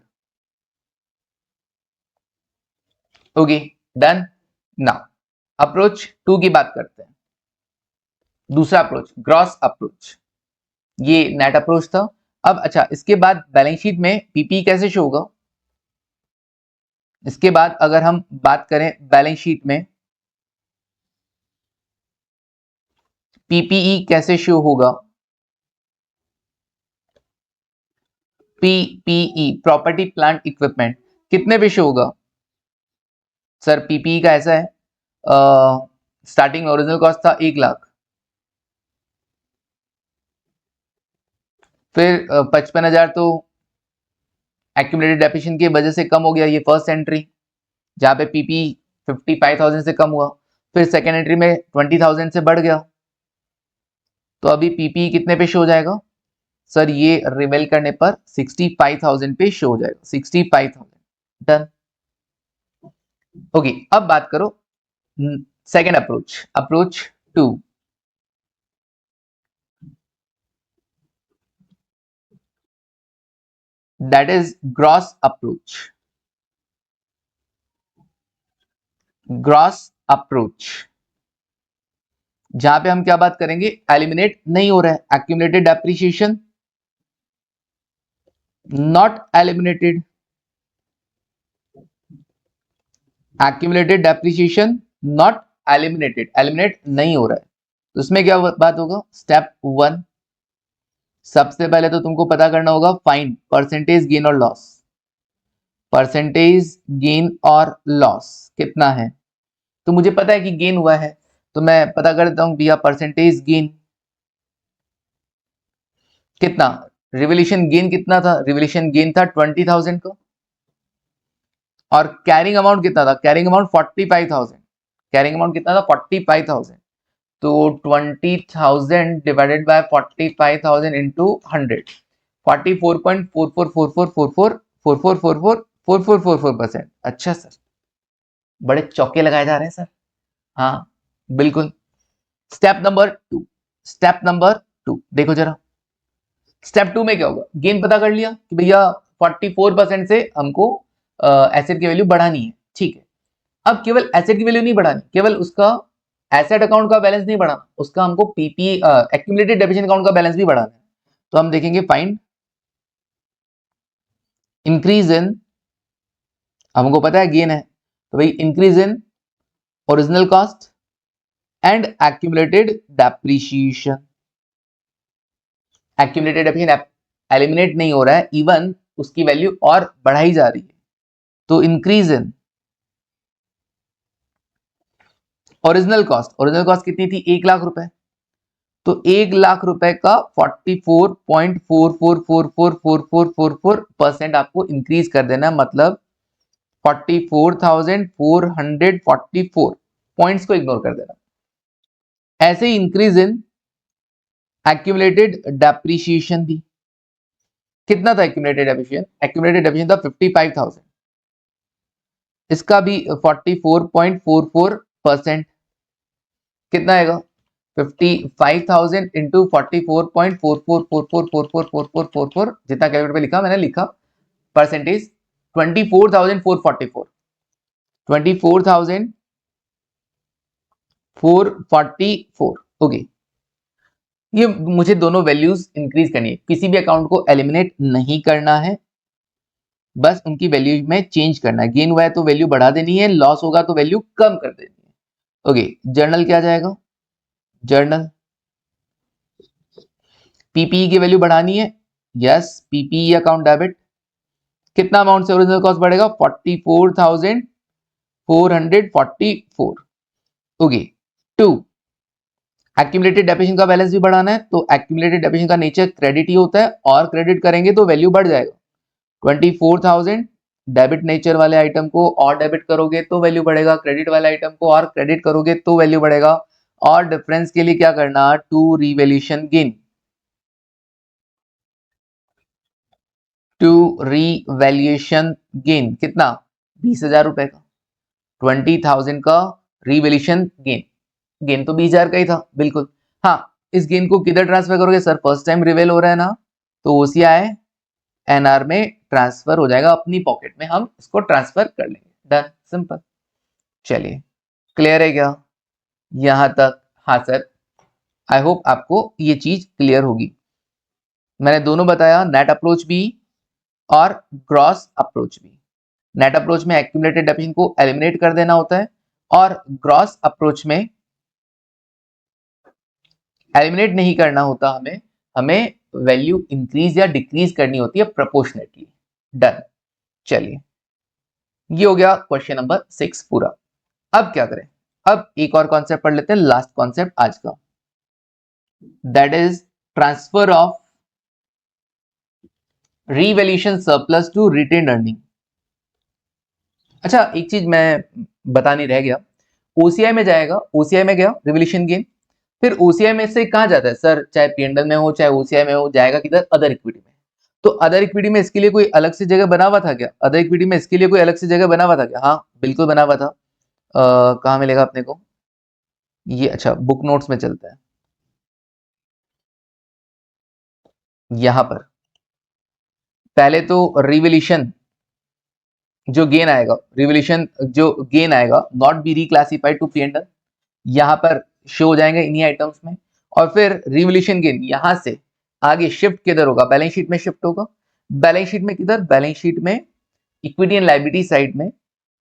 S1: Okay, done. Now approach 2 की बात करते हैं। दूसरा अप्रोच ग्रॉस अप्रोच, ये नेट अप्रोच था। अब अच्छा, इसके बाद बैलेंस शीट में पीपी कैसे शो होगा? इसके बाद अगर हम बात करें बैलेंस शीट में पीपीई कैसे शो होगा? पीपीई प्रॉपर्टी प्लांट इक्विपमेंट कितने पे शो होगा? सर पीपीई का ऐसा है, स्टार्टिंग में ओरिजिनल कॉस्ट था 1,00,000, फिर 55,000 तो एक्यूमुलेटेड डेप्रिसिएशन की वजह से कम हो गया, ये फर्स्ट एंट्री। जहां पे पीपी 55,000 से कम हुआ, फिर सेकेंड एंट्री में 20,000 से बढ़ गया, तो अभी पीपी कितने पे शो हो जाएगा सर? ये रिवेल करने पर 65,000 पे शो हो जाएगा, 65,000। डन। ओके, अब बात करो second approach, approach 2। That is gross approach. Gross approach जहां पे हम क्या बात करेंगे, एलिमिनेट नहीं हो रहा है, accumulated depreciation not eliminated, accumulated depreciation not eliminated, eliminate नहीं हो रहा है। तो उसमें क्या बात होगा, स्टेप 1, सबसे पहले तो तुमको पता करना होगा फाइंड परसेंटेज गेन और लॉस। परसेंटेज गेन और लॉस कितना है, तो मुझे पता है कि गेन हुआ है, तो मैं पता कर देता हूं भैया परसेंटेज गेन कितना, रिवोल्यूशन गेन कितना था, रिवोल्यूशन गेन था 20,000 का, और कैरिंग अमाउंट कितना था, कैरिंग अमाउंट 45,000, कैरिंग अमाउंट कितना था 45,000, तो 20,000 डिवाइडेड बाय 45,000 इंटू 100, 44.44444444444444%। अच्छा सर, बड़े चौके लगाए जा रहे हैं सर। हाँ बिल्कुल। स्टेप नंबर 2, स्टेप नंबर 2 देखो जरा, स्टेप 2 में क्या होगा, गेन पता कर लिया कि भैया 44% से हमको एसेट की वैल्यू बढ़ानी है, ठीक है। अब केवल एसेट की वैल्यू नहीं बढ़ानी, केवल उसका एसेट अकाउंट का बैलेंस नहीं बढ़ाना, उसका हमको पीपी एक्यूमुलेटेड डेफिशिएंट अकाउंट का बैलेंस भी बढ़ाना है। तो हम देखेंगे फाइंड इंक्रीज इन, हमको पता है गेन है, तो भाई increase in original cost and accumulated depreciation. Accumulated depreciation eliminate नहीं हो रहा है, इवन उसकी वैल्यू और बढ़ाई जा रही है, तो increase in original cost, original cost कितनी थी 1 लाख रुपए, तो 1 लाख रुपए का 44.44444444% आपको इंक्रीज कर देना, मतलब 44,444 पॉइंट्स को इग्नोर कर देना। ऐसे ही इंक्रीज इन एक्यूमुलेटेड डेप्रिसिएशन भी, कितना था एक्यूमुलेटेड डेप्रिसिएशन, एक्यूमुलेटेड डेप्रिसिएशन था 55,000, इसका भी 44.44% कितना आएगा, 55,000 इंटू 44.44444444, जितना कैलकुलेटर पे लिखा मैंने लिखा, परसेंटेज 24,444, 24,444। ओके, ये मुझे दोनों वैल्यूज इंक्रीज करनी है, किसी भी अकाउंट को एलिमिनेट नहीं करना है, बस उनकी वैल्यू में चेंज करना है। गेन हुआ है तो वैल्यू बढ़ा देनी है, लॉस होगा तो वैल्यू कम कर देनी है। ओके, जर्नल क्या जाएगा, जर्नल पीपीई की वैल्यू बढ़ानी है, यस पीपीई अकाउंट डेबिट, कितना अमाउंट से ओरिजिनल कॉस्ट बढ़ेगा 44,444। ओके, 2 एक्यूमुलेटेड डेप्रिसिएशन का बैलेंस भी बढ़ाना है, तो एक्यूमुलेटेड डेप्रिसिएशन का नेचर क्रेडिट ही होता है, और क्रेडिट करेंगे तो वैल्यू बढ़ जाएगा। 24,000 डेबिट नेचर वाले आइटम को और डेबिट करोगे तो वैल्यू बढ़ेगा, क्रेडिट वाले आइटम को और क्रेडिट करोगे तो वैल्यू बढ़ेगा, और डिफरेंस के लिए क्या करना, to revaluation gain, to revaluation gain कितना 20,000 रुपए का, 20,000 का रिवैल्यूएशन गेन, गेन तो 20,000 का ही था बिल्कुल। हाँ, इस गेन को किधर ट्रांसफर करोगे सर, फर्स्ट टाइम रिवेल हो रहा है ना, तो ओसीआई एनआर में ट्रांसफर हो जाएगा, अपनी पॉकेट में हम इसको ट्रांसफर कर लेंगे, डन, सिंपल। चलिए, क्लियर है क्या यहां तक? हाँ सर, आई होप आपको ये चीज क्लियर होगी। मैंने दोनों बताया, नेट अप्रोच भी और ग्रॉस अप्रोच भी। नेट अप्रोच में एक्यूमुलेटेड डेप्रिसिएशन को एलिमिनेट कर देना होता है, और ग्रॉस अप्रोच में एलिमिनेट नहीं करना होता, हमें हमें वैल्यू इंक्रीज या डिक्रीज करनी होती है प्रोपोर्शनेटली। डन। चलिए, ये हो गया क्वेश्चन नंबर 6 पूरा। अब क्या करें, अब एक और कॉन्सेप्ट पढ़ लेते हैं, लास्ट कॉन्सेप्ट आज का, that is transfer of revaluation surplus to retained earning. अच्छा, एक चीज मैं बताने रह गया, ओसीआई में जाएगा, ओसीआई में गया रिवोल्यूशन गेन, फिर ओसीआई में से कहाँ जाता है सर, चाहे पीएनएल में हो चाहे ओसीआई में हो, जाएगा किधर, अदर इक्विटी में। तो अदर इक्विटी में इसके लिए कोई अलग से जगह बना हुआ था क्या, अदर इक्विटी में इसके लिए कोई अलग से जगह बना हुआ था क्या, हाँ बिल्कुल बना हुआ था। कहाँ मिलेगा अपने को ये, अच्छा बुक नोट्स में चलता है, यहां पर पहले तो रिवोल्यूशन जो गेन आएगा, रिवोल्यूशन जो गेन आएगा not be reclassified to PnL, यहाँ पर शो हो जाएंगे इन्हीं आइटम्स में। और फिर रिवोल्यूशन गेन यहां से आगे शिफ्ट किधर होगा, बैलेंस शीट में शिफ्ट होगा। बैलेंस शीट में किधर, बैलेंस शीट में इक्विटी एंड लायबिलिटी साइड में,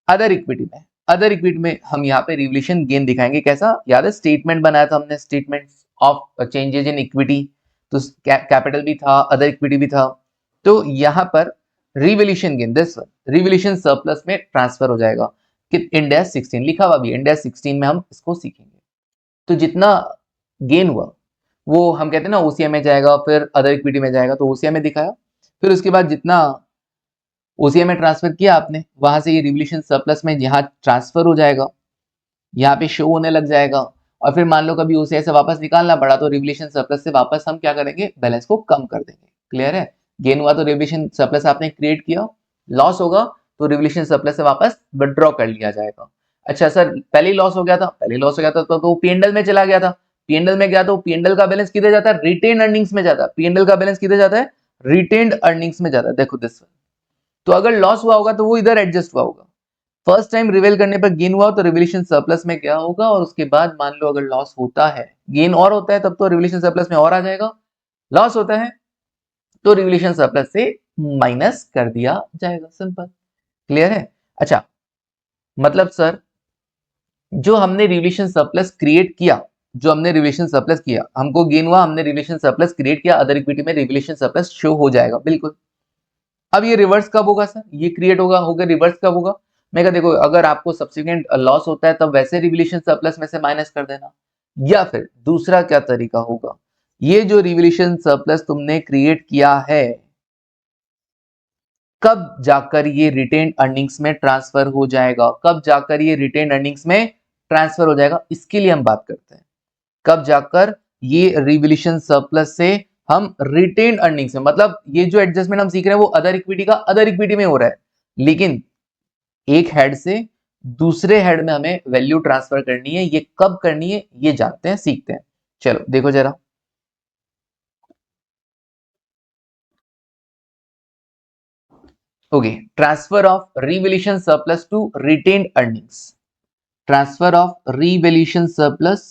S1: अदर इक्विटी में, अदर इक्विटी में हम यहाँ पे रिवोल्यूशन गेन दिखाएंगे। कैसा, याद है स्टेटमेंट बनाया था हमने, statement of changes in equity, तो कैपिटल भी था, अदर इक्विटी भी था। तो यहाँ per revolution gain, this revolution surplus में ट्रांसफर हो जाएगा कि इंड एज 16 लिखा हुआ भी, इंड एज 16 में हम इसको सीखेंगे। तो जितना गेन हुआ वो हम कहते हैं ना ओसीआई में जाएगा, फिर अदर इक्विटी में जाएगा, तो ओसीआई में दिखाया, फिर उसके बाद जितना ओसीआई में ट्रांसफर किया आपने, वहां से ये रिवोल्यूशन सरप्लस में यहाँ ट्रांसफर हो जाएगा, यहाँ पे शो होने लग जाएगा। और फिर मान लो कभी ओसीआई से वापस निकालना पड़ा तो रिवोल्यूशन सरप्लस से वापस हम क्या करेंगे, बैलेंस को कम कर देंगे। क्लियर है, गेन हुआ तो रिवोल्यूशन सरप्लस आपने क्रिएट किया, लॉस होगा तो रिवोल्यूशन सरप्लस से वापस विड्रॉ कर लिया जाएगा। अच्छा सर पहले ही लॉस हो गया था, पहले लॉस हो गया था तो पीएनएल में चला गया था, पीएनएल में गया तो पीएनएल का बैलेंस किधर जाता है, रिटेन अर्निंग्स में जाता है, पीएनएल का बैलेंस किधर जाता है, रिटेन्ड अर्निंग्स में जाता है। देखो दिस, तो अगर लॉस हुआ होगा तो वो इधर एडजस्ट हुआ होगा, फर्स्ट टाइम रिवेल करने पर गेन हुआ तो रिवोल्यूशन सरप्लस में क्या होगा, और उसके बाद मान लो अगर लॉस होता है, गेन और होता है तब तो रिवोल्यूशन सरप्लस में और आ जाएगा, लॉस होता है तो रिवोल्यूशन सरप्लस से माइनस कर दिया जाएगा, सिंपल। क्लियर है। अच्छा मतलब सर जो हमने रिवोल्यूशन सरप्लस क्रिएट किया, जो हमने रिवोल्यूशन सरप्लस किया, हमको गेन हुआ, हमने रिवोल्यूशन सरप्लस क्रिएट किया, अदर इक्विटी में रिवोल्यूशन सरप्लस शो हो जाएगा, बिल्कुल। अब ये रिवर्स कब होगा सर, ये क्रिएट होगा रिवर्स कब होगा, मैं कहा देखो अगर आपको सब्सिक्वेंट लॉस होता है तब वैसे रिवोल्यूशन सरप्लस में से माइनस कर देना, या फिर दूसरा क्या तरीका होगा, ये जो रिवोल्यूशन सरप्लस तुमने क्रिएट किया है कब जाकर ये रिटेन अर्निंग्स में ट्रांसफर हो जाएगा, कब जाकर ये रिटेन अर्निंग्स में ट्रांसफर हो जाएगा, इसके लिए हम बात करते हैं। कब जाकर ये रिवोल्यूशन सरप्लस से हम रिटेन अर्निंग्स में, मतलब ये जो एडजस्टमेंट हम सीख रहे हैं वो अदर इक्विटी का अदर इक्विटी में हो रहा है, लेकिन एक हेड से दूसरे हेड में हमें वैल्यू ट्रांसफर करनी है, ये कब करनी है ये जानते हैं, सीखते हैं। चलो देखो जरा, okay, transfer of revolution surplus to retained earnings, transfer of revolution surplus,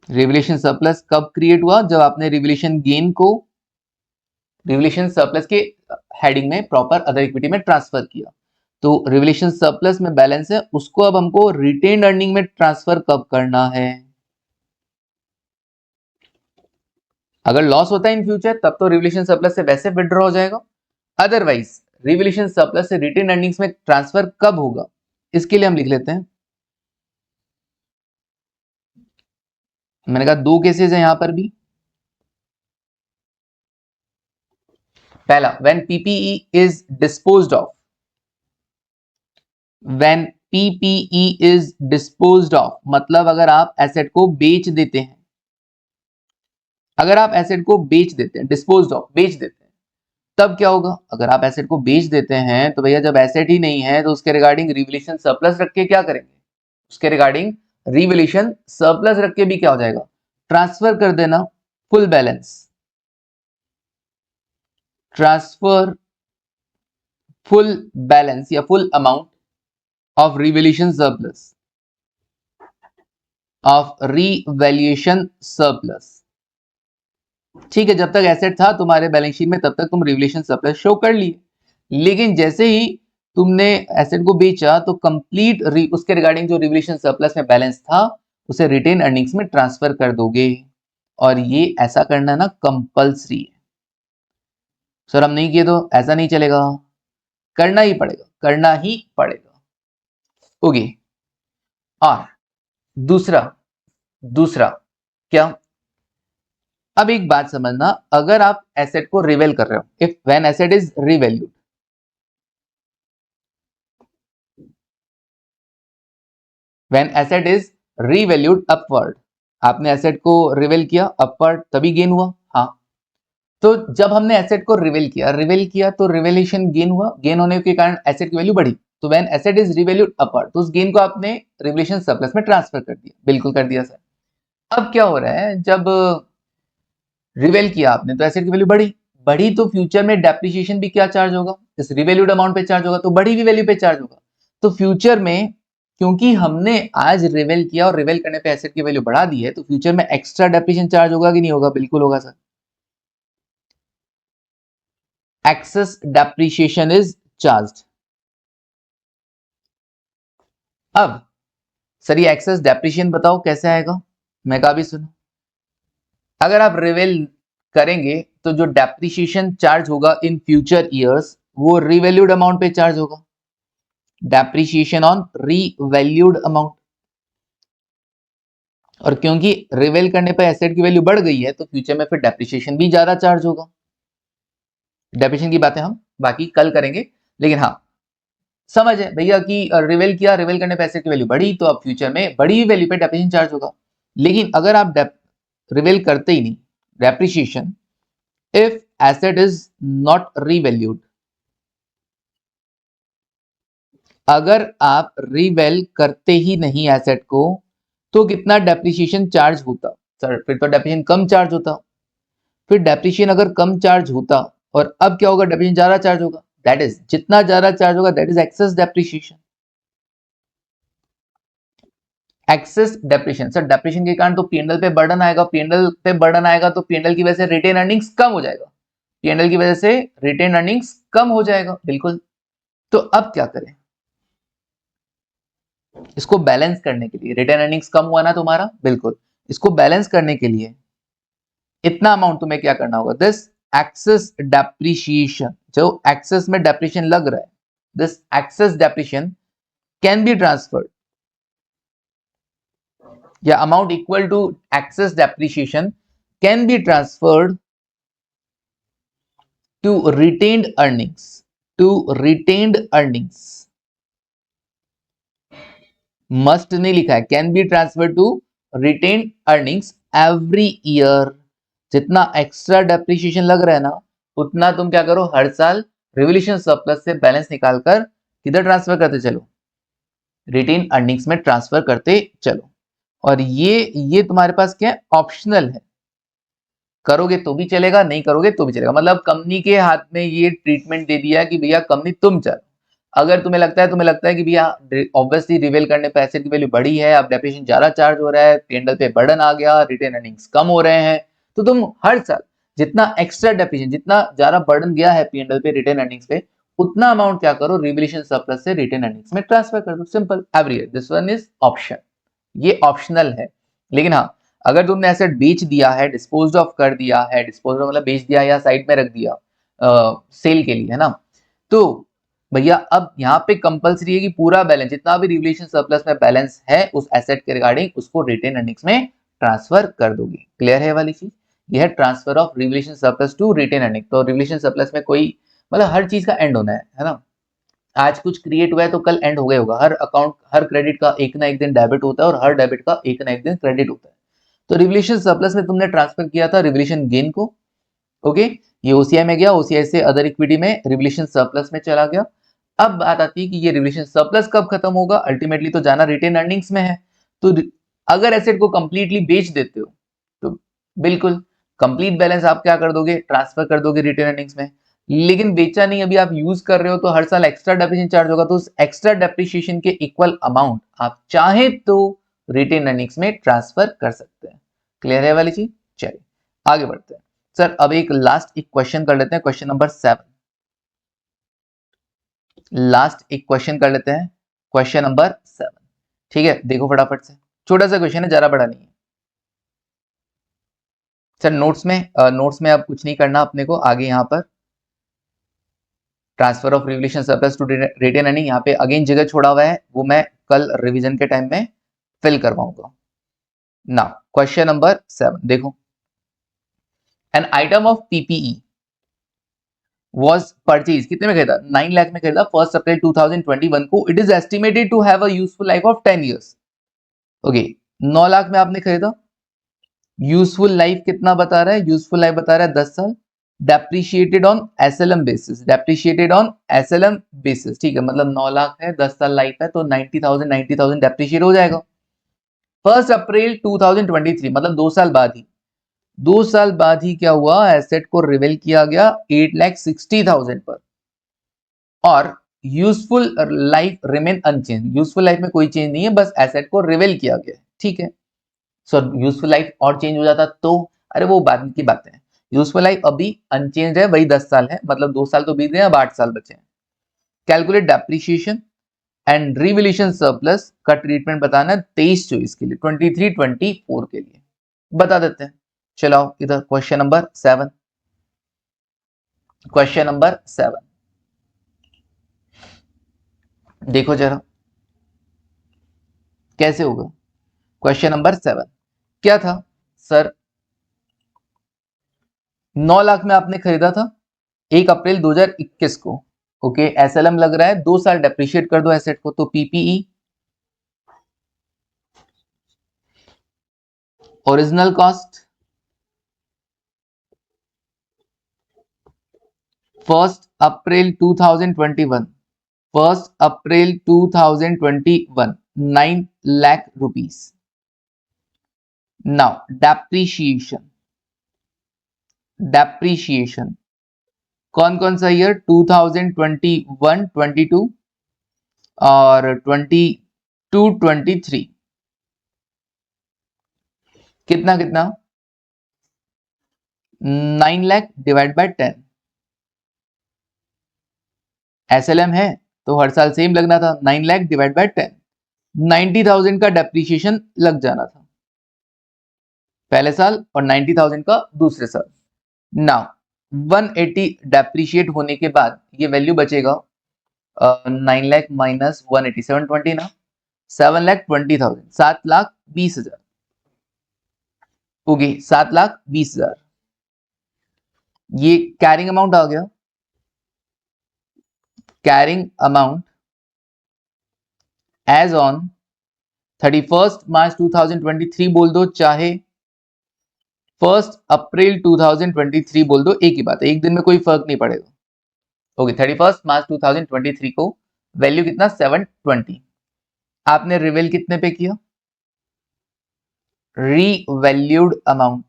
S1: revolution surplus कब क्रिएट हुआ, जब आपने रिवोल्यूशन गेन को रिवोल्यूशन सरप्लस के हेडिंग में प्रॉपर अदर इक्विटी में ट्रांसफर किया। तो रिवोल्यूशन सरप्लस में बैलेंस है, उसको अब हमको रिटेन्ड अर्निंग में ट्रांसफर कब करना है, अगर लॉस होता है इन फ्यूचर तब तो रिवोल्यूशन सरप्लस से वैसे विड्रॉ हो जाएगा, अदरवाइज रिवोल्यूशन सरप्लस से रिटेन अर्निंग्स में ट्रांसफर कब होगा, इसके लिए हम लिख लेते हैं, मैंने कहा दो केसेस है यहां पर भी। पहला, when PPE is disposed of, when PPE is disposed of मतलब अगर आप एसेट को बेच देते हैं, अगर आप एसेट को बेच देते हैं, डिस्पोज्ड ऑफ बेच देते हैं, तब क्या होगा, अगर आप एसेट को बेच देते हैं तो भैया जब एसेट ही नहीं है तो उसके रिगार्डिंग रिवोल्यूशन सरप्लस रख के क्या करेंगे, उसके रिगार्डिंग रिवोल्यूशन सरप्लस रख के भी क्या हो जाएगा, ट्रांसफर कर देना full balance, transfer full balance या full amount of revolution surplus, of revaluation surplus. ठीक है, जब तक एसेट था तुम्हारे बैलेंस शीट में तब तक तुम रिवोल्यूशन सरप्लस शो कर लिए, लेकिन जैसे ही तुमने एसेट को बेचा तो कंप्लीट उसके रिगार्डिंग जो रिवोल्यूशन सरप्लस में बैलेंस था उसे रिटेन अर्निंग्स में ट्रांसफर कर दोगे, और ये ऐसा करना ना कंपल्सरी है। सर हम नहीं किए तो ऐसा नहीं चलेगा, करना ही पड़ेगा, करना ही पड़ेगा। ओके, और दूसरा, दूसरा क्या, अब एक बात समझना, अगर आप एसेट को रिवेल कर रहे हो, if when asset is revalued, when asset is revalued upward, आपने एसेट को रिवेल किया अपवर्ड तभी गेन हुआ। हाँ, तो जब हमने एसेट को रिवेल किया तो रिवेलेशन गेन हुआ, गेन होने के कारण एसेट की वैल्यू बढ़ी। तो when asset is revalued upward, तो उस गेन को आपने रिवैल्यूएशन सरप्लस में ट्रांसफर कर दिया। बिल्कुल कर दिया सर। अब क्या हो रहा है, जब रिवेल किया आपने तो एसेट की वैल्यू बढ़ी तो फ्यूचर में डेप्रिसिएशन भी क्या चार्ज होगा, इस रिवैल्यूड अमाउंट पे चार्ज होगा, तो बढ़ी हुई वैल्यू पे चार्ज होगा। तो फ्यूचर में क्योंकि हमने आज रिवेल किया और रिवेल करने पे एसेट की वैल्यू बढ़ा दी है, तो फ्यूचर में एक्स्ट्रा डेप्रिसिएशन चार्ज होगा कि नहीं होगा? बिल्कुल होगा sir. Excess depreciation is charged. अब सर ये एक्सेस डेप्रिसिएशन बताओ कैसे आएगा? मैं कहा भी सुनो, अगर आप रिवेल करेंगे तो जो डेप्रिसिएशन चार्ज होगा इन फ्यूचर ईयर्स वो रिवैल्यूड अमाउंट पे चार्ज होगा, डेप्रिसिएशन ऑन रीवैल्यूड अमाउंट। और क्योंकि रिवेल करने पर एसेट की वैल्यू बढ़ गई है तो फ्यूचर में फिर डेप्रिसिएशन भी ज्यादा चार्ज होगा। डेप्रिसिएशन की बातें हम बाकी कल करेंगे, लेकिन हाँ समझ है भैया कि रिवेल किया, रिवेल करने पर एसेट की वैल्यू बढ़ी तो अब फ्यूचर में बड़ी हुई वैल्यू पे डेप्रिसिएशन चार्ज होगा। लेकिन अगर आप रिवेल करते ही नहीं, depreciation if asset is not revalued, अगर आप रिवेल करते ही नहीं एसेट को तो कितना डेप्रिसिएशन चार्ज होता? सर फिर तो डेप्रिसिएशन कम चार्ज होता। फिर डेप्रिसिएशन अगर कम चार्ज होता और अब क्या होगा, डेप्रिसिएशन ज्यादा चार्ज होगा, दैट इज जितना ज्यादा चार्ज होगा that is excess depreciation. Excess depreciation, sir depreciation के कारण तो पीएनएल पे बर्डन आएगा, पीएनएल पे बर्डन आएगा तो पीएनएल की वजह से रिटेन अर्निंग्स कम हो जाएगा, पीएनएल की वजह से रिटेन अर्निंग्स कम हो जाएगा। बिल्कुल। तो अब क्या करें, इसको बैलेंस करने के लिए, रिटेन अर्निंग्स कम हुआ ना तुम्हारा, बिल्कुल, इसको बैलेंस करने के लिए इतना अमाउंट तुम्हें क्या करना होगा, दिस एक्सेस डेप्रिसिएशन, जो एक्सेस में डेप्रिसिएशन लग रहा है, this excess depreciation can be transferred, या amount equal to excess depreciation can be transferred to retained earnings, to retained earnings. Must नहीं लिखा है, can be transfer to retain earnings every year. जितना extra depreciation लग रहा है ना उतना तुम क्या करो, हर साल रिवोल्यूशन सरप्लस से बैलेंस निकालकर किधर ट्रांसफर करते चलो, रिटेन अर्निंग्स में ट्रांसफर करते चलो। और ये तुम्हारे पास क्या है, ऑप्शनल है, करोगे तो भी चलेगा, नहीं करोगे तो भी चलेगा। मतलब कंपनी के हाथ में ये ट्रीटमेंट दे दिया कि भैया कंपनी तुम चलो, अगर तुम्हें लगता है कि भैया ऑब्वियसली रिवेल करने पे एसेट की वैल्यू बढ़ी है, अब डेप्रिसिएशन ज्यादा चार्ज हो रहा है, पीएनएल पे बर्डन आ गया, रिटेन अर्निंग्स कम हो रहे हैं, तो तुम हर साल जितना एक्स्ट्रा डेप्रिसिएशन, जितना ज्यादा बर्डन गया है पीएनएल पे रिटेन अर्निंग्स पे, उतना अमाउंट क्या करो, रिवोल्यूशन सरप्लस से रिटेन अर्निंग्स में ट्रांसफर कर दो, simple every year. This one is option, ये ऑप्शनल है। लेकिन हाँ, अगर तुमने एसेट बेच दिया है, डिस्पोज ऑफ कर दिया है, डिस्पोज ऑफ मतलब बेच दिया या साइड में रख दिया सेल के लिए, है ना, तो भैया अब यहाँ पे कंपलसरी है कि पूरा बैलेंस जितना भी रिवोल्यूशन सरप्लस में बैलेंस है उस एसेट के रिगार्डिंग उसको रिटेन अर्निंग्स में ट्रांसफर कर दोगे। क्लियर है वाली चीज? यह है transfer of revolution surplus to retain earning. तो रिवोल्यूशन सरप्लस में कोई मतलब हर चीज का एंड होना है ना, आज कुछ क्रिएट हुआ है तो कल एंड हो गया होगा। हर अकाउंट, हर क्रेडिट का एक ना एक दिन डेबिट होता है और हर डेबिट का एक ना एक दिन क्रेडिट होता है। तो रिवोल्यूशन सरप्लस में तुमने ट्रांसफर किया था रिवोल्यूशन गेन को, ओके, ये ओसीआई में गया, ओसीआई से अदर इक्विटी में रिवोल्यूशन सरप्लस में चला गया। अब बात आती है कि ये रिवोल्यूशन सरप्लस कब खत्म होगा, अल्टीमेटली तो जाना रिटेन अर्निंग्स में है। तो अगर एसेट को कंप्लीटली बेच देते हो तो बिल्कुल कंप्लीट बैलेंस आप क्या कर दोगे, ट्रांसफर कर दोगे रिटेन अर्निंग्स में। लेकिन बेचा नहीं, अभी आप यूज कर रहे हो तो हर साल एक्स्ट्रा डेप्रिसिएशन चार्ज होगा, तो उस एक्स्ट्रा डेप्रिसिएशन के इक्वल अमाउंट आप चाहे तो रिटेन अर्निंग्स में ट्रांसफर कर सकते हैं। क्लियर है वाली चीज? चलिए आगे बढ़ते हैं। सर अब एक क्वेश्चन कर लेते हैं, क्वेश्चन नंबर 7। लास्ट एक क्वेश्चन कर लेते हैं, क्वेश्चन नंबर 7। ठीक है, देखो फटाफट से, छोटा सा क्वेश्चन है, ज्यादा बड़ा नहीं है। सर नोट्स में अब कुछ नहीं करना अपने को, आगे यहाँ पर transfer of revolution surplus to retain earning, यहाँ पे अगेन जगह छोड़ा हुआ है, वो मैं कल रिवीजन के टाइम में फिल करवाऊंगा। नाउ क्वेश्चन नंबर 7 देखो, an item of PPE was purchased, कितने में खरीदा, 9 लाख में खरीदा, 1 अप्रैल 2021 को। It is estimated to have a useful life of 10 years। Okay, 9 lakh में आपने खरीदा, यूजफुल लाइफ कितना बता रहा है, यूजफुल लाइफ बता रहा है 10 साल, depreciated on SLM basis, depreciated on SLM basis, ठीक है, मतलब 9 लाख है, 10 साल लाइफ है, तो 90,000 डेप्रिशिएट हो जाएगा। 1 अप्रैल 2023 मतलब 2 साल बाद ही, 2 साल बाद ही क्या हुआ, एसेट को रिवेल किया गया 8,60,000 पर, और useful life remain unchanged, useful life में कोई चेंज नहीं है, बस एसेट को रिवेल किया गया, ठीक है। सो यूजफुल लाइफ और चेंज हो जाता तो, अरे वो बाद की बातें हैं, यूजफुल लाइफ अभी अनचेंज है, वही 10 साल है, मतलब 2 साल तो बीत गए, अब 8 साल बचे हैं। Calculate depreciation and revaluation surplus का ट्रीटमेंट बताना है 23-24 के लिए, 23-24 के लिए बता देते हैं। चलो इधर क्वेश्चन नंबर 7, क्वेश्चन नंबर 7 देखो जरा कैसे होगा। क्वेश्चन नंबर 7 क्या था सर, 9 लाख में आपने खरीदा था 1 अप्रैल 2021 को, ओके, एसएलएम लग रहा है, 2 साल डेप्रिशिएट कर दो एसेट को, तो PPE original cost 1 April 2021, 1 April 2021 9 lakh rupees. Now depreciation, depreciation कौन कौन सा ईयर, 2021 22 और 22 23, कितना कितना, 9 लाख डिवाइड बाय 10, एसएलएम है तो हर साल सेम लगना था, 9 लाख डिवाइड बाय 10, 90,000 का डेप्रिशिएशन लग जाना था पहले साल और 90,000 का दूसरे साल। नाउ 180 डेप्रिशिएट होने के बाद ये वैल्यू बचेगा 9 लाख माइनस 180, 720 ना, 7,20,000, 7,20,000, ओके, 7,20,000, ये कैरिंग अमाउंट आ गया, कैरिंग अमाउंट एज ऑन 31 मार्च 2023 बोल दो, चाहे 1 अप्रैल 2023 बोल दो, एक ही बात है, एक दिन में कोई फर्क नहीं पड़ेगा, ओके। 31 मार्च 2023 को वैल्यू कितना, 720, आपने रिवेल कितने पे किया, रीवैल्यूड अमाउंट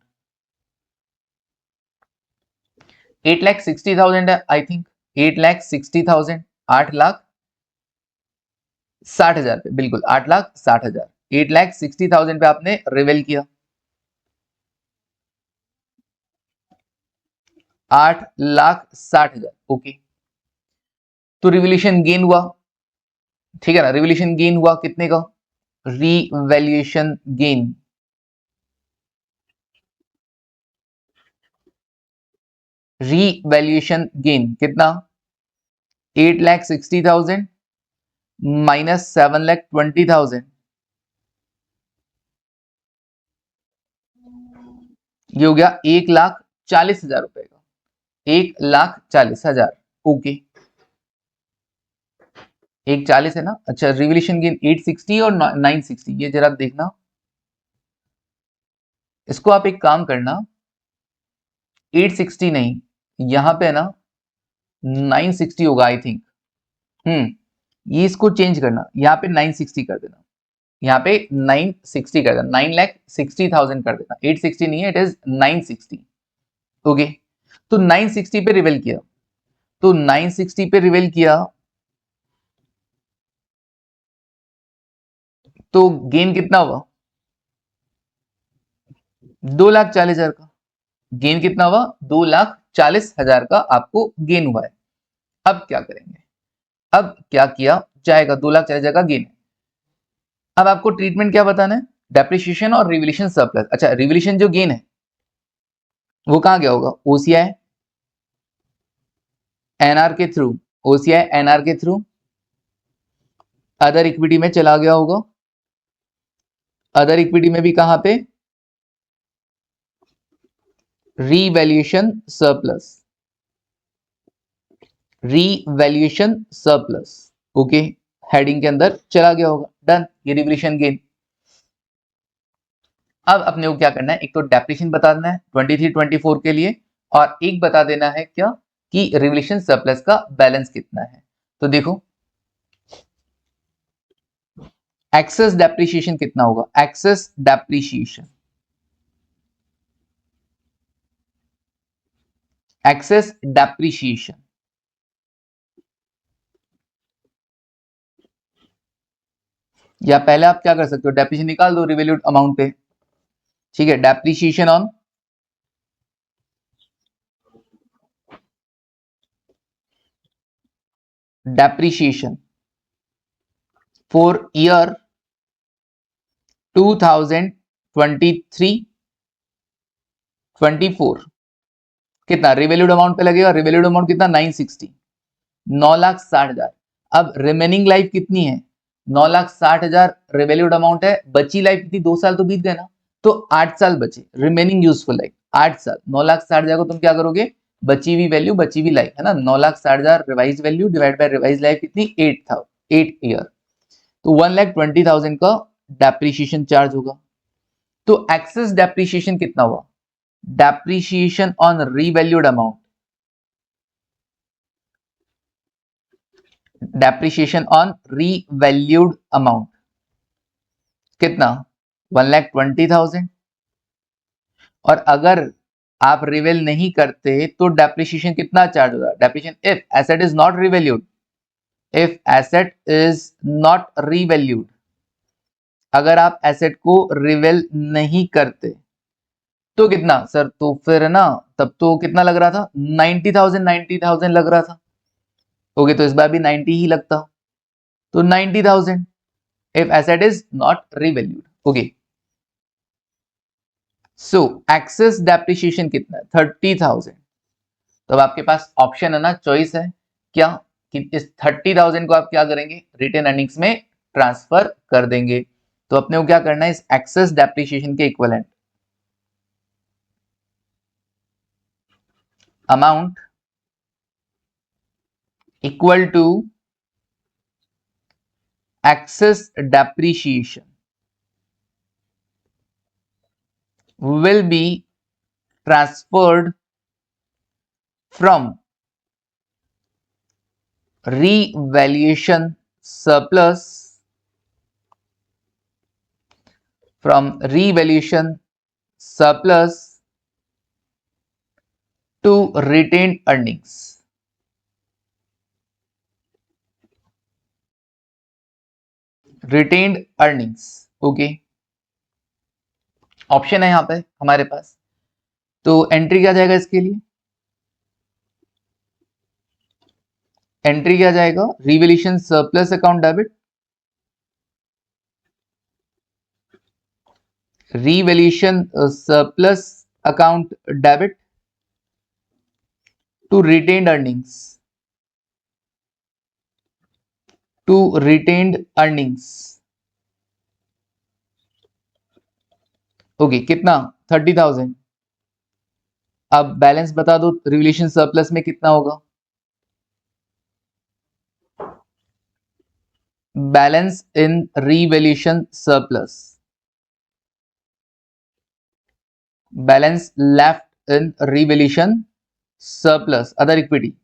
S1: 8,60,000 है आई थिंक, 8,60,000, 8,60,000 पे, बिल्कुल 8,60,000, 8,60,000 पे आपने रिवेल किया, 8,60,000, ओके। तो रिवैल्यूएशन गेन हुआ, ठीक है ना, रिवैल्यूएशन गेन हुआ कितने का, रीवैल्यूएशन गेन, रीवैल्यूएशन गेन कितना, 8,60,000 माइनस 7,20,000, ये हो गया 1,40,000 रुपए का, 1,40,000, ओके, 140 है ना, अच्छा। रिवैल्यूएशन गेन 860 और 960, ये जरा देखना, इसको आप एक काम करना, 860 नहीं, यहां पे है ना 960 होगा आई थिंक, ये इसको चेंज करना, यहाँ पे 960 कर देना, यहाँ पे 960 कर देना, 9,60,000 कर देना, 860 नहीं है, इट इज 960, ओके। तो 960 पे रिवेल किया, तो 960 पे रिवेल किया तो गेन कितना हुआ, 2,40,000 का गेन, कितना हुआ, 2,40,000 का आपको गेन हुआ है। अब क्या करेंगे, अब क्या किया जाएगा, 2,40,000 का गेन, अब आपको ट्रीटमेंट क्या बताना है, डेप्रिसिएशन और रिवैल्यूएशन सरप्लस। अच्छा, रिवैल्यूएशन जो गेन है वो कहां गया होगा, ओसीआई एनआर के थ्रू, ओसीआई एनआर के थ्रू अदर इक्विटी में चला गया होगा, अदर इक्विटी में भी कहां पे, revaluation surplus, revaluation surplus, okay, heading के अंदर चला गया होगा, डन, ये रिवैल्यूएशन गेन। अब अपने को क्या करना है, एक तो डेप्रिसिएशन बता देना है 23-24 के लिए, और एक बता देना है क्या कि रिवोल्यूशन सरप्लस का बैलेंस कितना है। तो देखो एक्सेस डेप्रिसिएशन कितना होगा, एक्सेस डेप्रिसिएशन, एक्सेस डेप्रिसिएशन या पहले आप क्या कर सकते हो, डेप्रिसिएशन निकाल दो रिवैल्यूड अमाउंट पे, ठीक है। Depreciation on depreciation for year 2023-24 कितना रिवैल्यूड अमाउंट पे लगेगा, रिवैल्यूड अमाउंट कितना 960, 9,60,000। अब रिमेनिंग लाइफ कितनी है, 9,60,000 रिवैल्यूड अमाउंट है, बची लाइफ कितनी, 2 साल तो बीत गए ना, तो 8 साल बचे, रिमेनिंग यूजफुल लाइफ 8 साल। 9,60,000 को तुम क्या करोगे, बची हुई वैल्यू, बची हुई लाइफ है ना, 9,60,000 revise value divide by revise life कितनी 8 ईयर, तो 1,20,000 का डेप्रिसिएशन चार्ज होगा। तो एक्सेस डेप्रिसिएशन कितना हुआ, depreciation on revalued amount, depreciation on revalued amount कितना 1,20,000। और अगर आप रिवेल नहीं करते तो डेप्रिसिएशन कितना चार्ज होगा, depreciation if asset is not revalued, if asset is not revalued, अगर आप एसेट को रिवेल नहीं करते तो कितना सर, तो फिर है ना, तब तो कितना लग रहा था 90,000 लग रहा था, ओके तो इस बार भी 90 ही लगता, तो 90,000 if asset is not revalued, okay. So excess depreciation कितना है 30,000। तो अब आपके पास ऑप्शन है ना, चॉइस है क्या कि इस 30,000 को आप क्या करेंगे, रिटेन अर्निंग्स में ट्रांसफर कर देंगे। तो अपने को क्या करना है, इस एक्सेस डेप्रिसिएशन के equivalent amount equal to excess depreciation will be transferred from revaluation surplus, from revaluation surplus to retained earnings, retained earnings, okay. Option है यहां पे हमारे पास, तो एंट्री क्या जाएगा इसके लिए, एंट्री क्या जाएगा, revaluation surplus account debit, revaluation surplus account debit to retained earnings, to retained earnings, okay कितना 30,000। अब बैलेंस बता दो रिवैल्यूएशन सरप्लस में कितना होगा, balance in revaluation surplus, balance left in revaluation surplus other equity,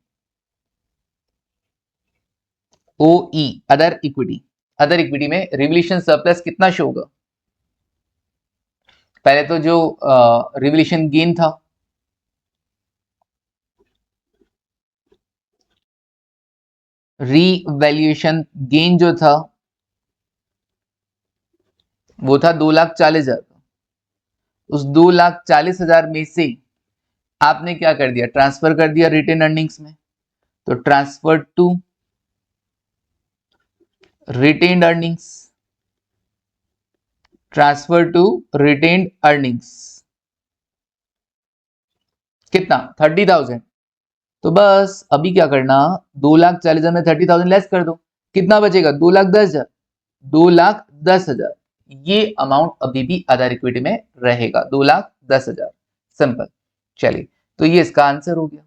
S1: ओई अदर इक्विटी, अदर इक्विटी में revaluation surplus कितना शो होगा, पहले तो जो रिवैल्यूएशन गेन था, रीवैल्यूएशन गेन जो था वो था 2,40,000, उस 2,40,000 में से आपने क्या कर दिया, ट्रांसफर कर दिया रिटेन अर्निंग्स में, तो transfer to retained earnings, transfer to retained earnings कितना 30,000। तो बस अभी क्या करना, 2,40,000 में 30,000 लेस कर दो, कितना बचेगा 2,10,000, 2,10,000 ये अमाउंट अभी भी अदर इक्विटी में रहेगा 2,10,000, सिंपल। चलिए तो ये इसका आंसर हो गया,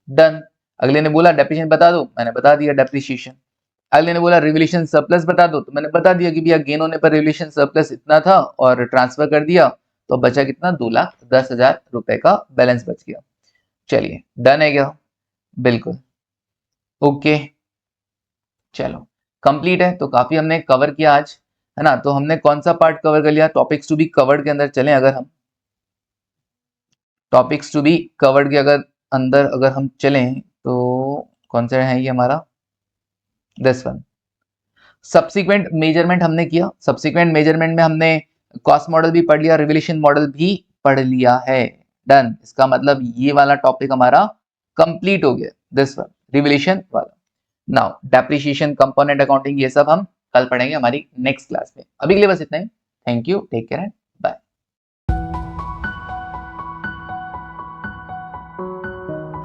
S1: डन। अगले ने बोला डेप्रिसिएशन बता दो, मैंने बता दिया डेप्रिसिएशन। अगले ने बोला रिवोल्यूशन सरप्लस बता दो, तो मैंने बता दिया कि भैया गेन होने पर रिवोल्यूशन सरप्लस इतना था और ट्रांसफर कर दिया तो बचा कितना 2,10,000 रुपए का बैलेंस बच गया। चलिए डन है क्या? बिल्कुल ओके। चलो कंप्लीट है, तो काफी हमने कवर किया आज, है ना। तो हमने कौन सा पार्ट कवर कर लिया? टॉपिक्स टू बी कवर्ड के अंदर चलें, अगर हम टॉपिक्स टू बी कवर्ड के अगर हम चलें तो कौन सा है ये हमारा? This one. सब्सिक्वेंट मेजरमेंट हमने किया, सब्सिक्वेंट मेजरमेंट में हमने कॉस्ट मॉडल भी पढ़ लिया, रिवोल्यूशन मॉडल भी पढ़ लिया है। डन, इसका मतलब ये वाला टॉपिक हमारा कंप्लीट हो गया, दिस वन रिवोल्यूशन वाला। नाउ डेप्रिसिएशन, कंपोनेंट अकाउंटिंग, ये सब हम कल पढ़ेंगे हमारी नेक्स्ट क्लास में। अभी के लिए बस इतना ही। Thank you, take care.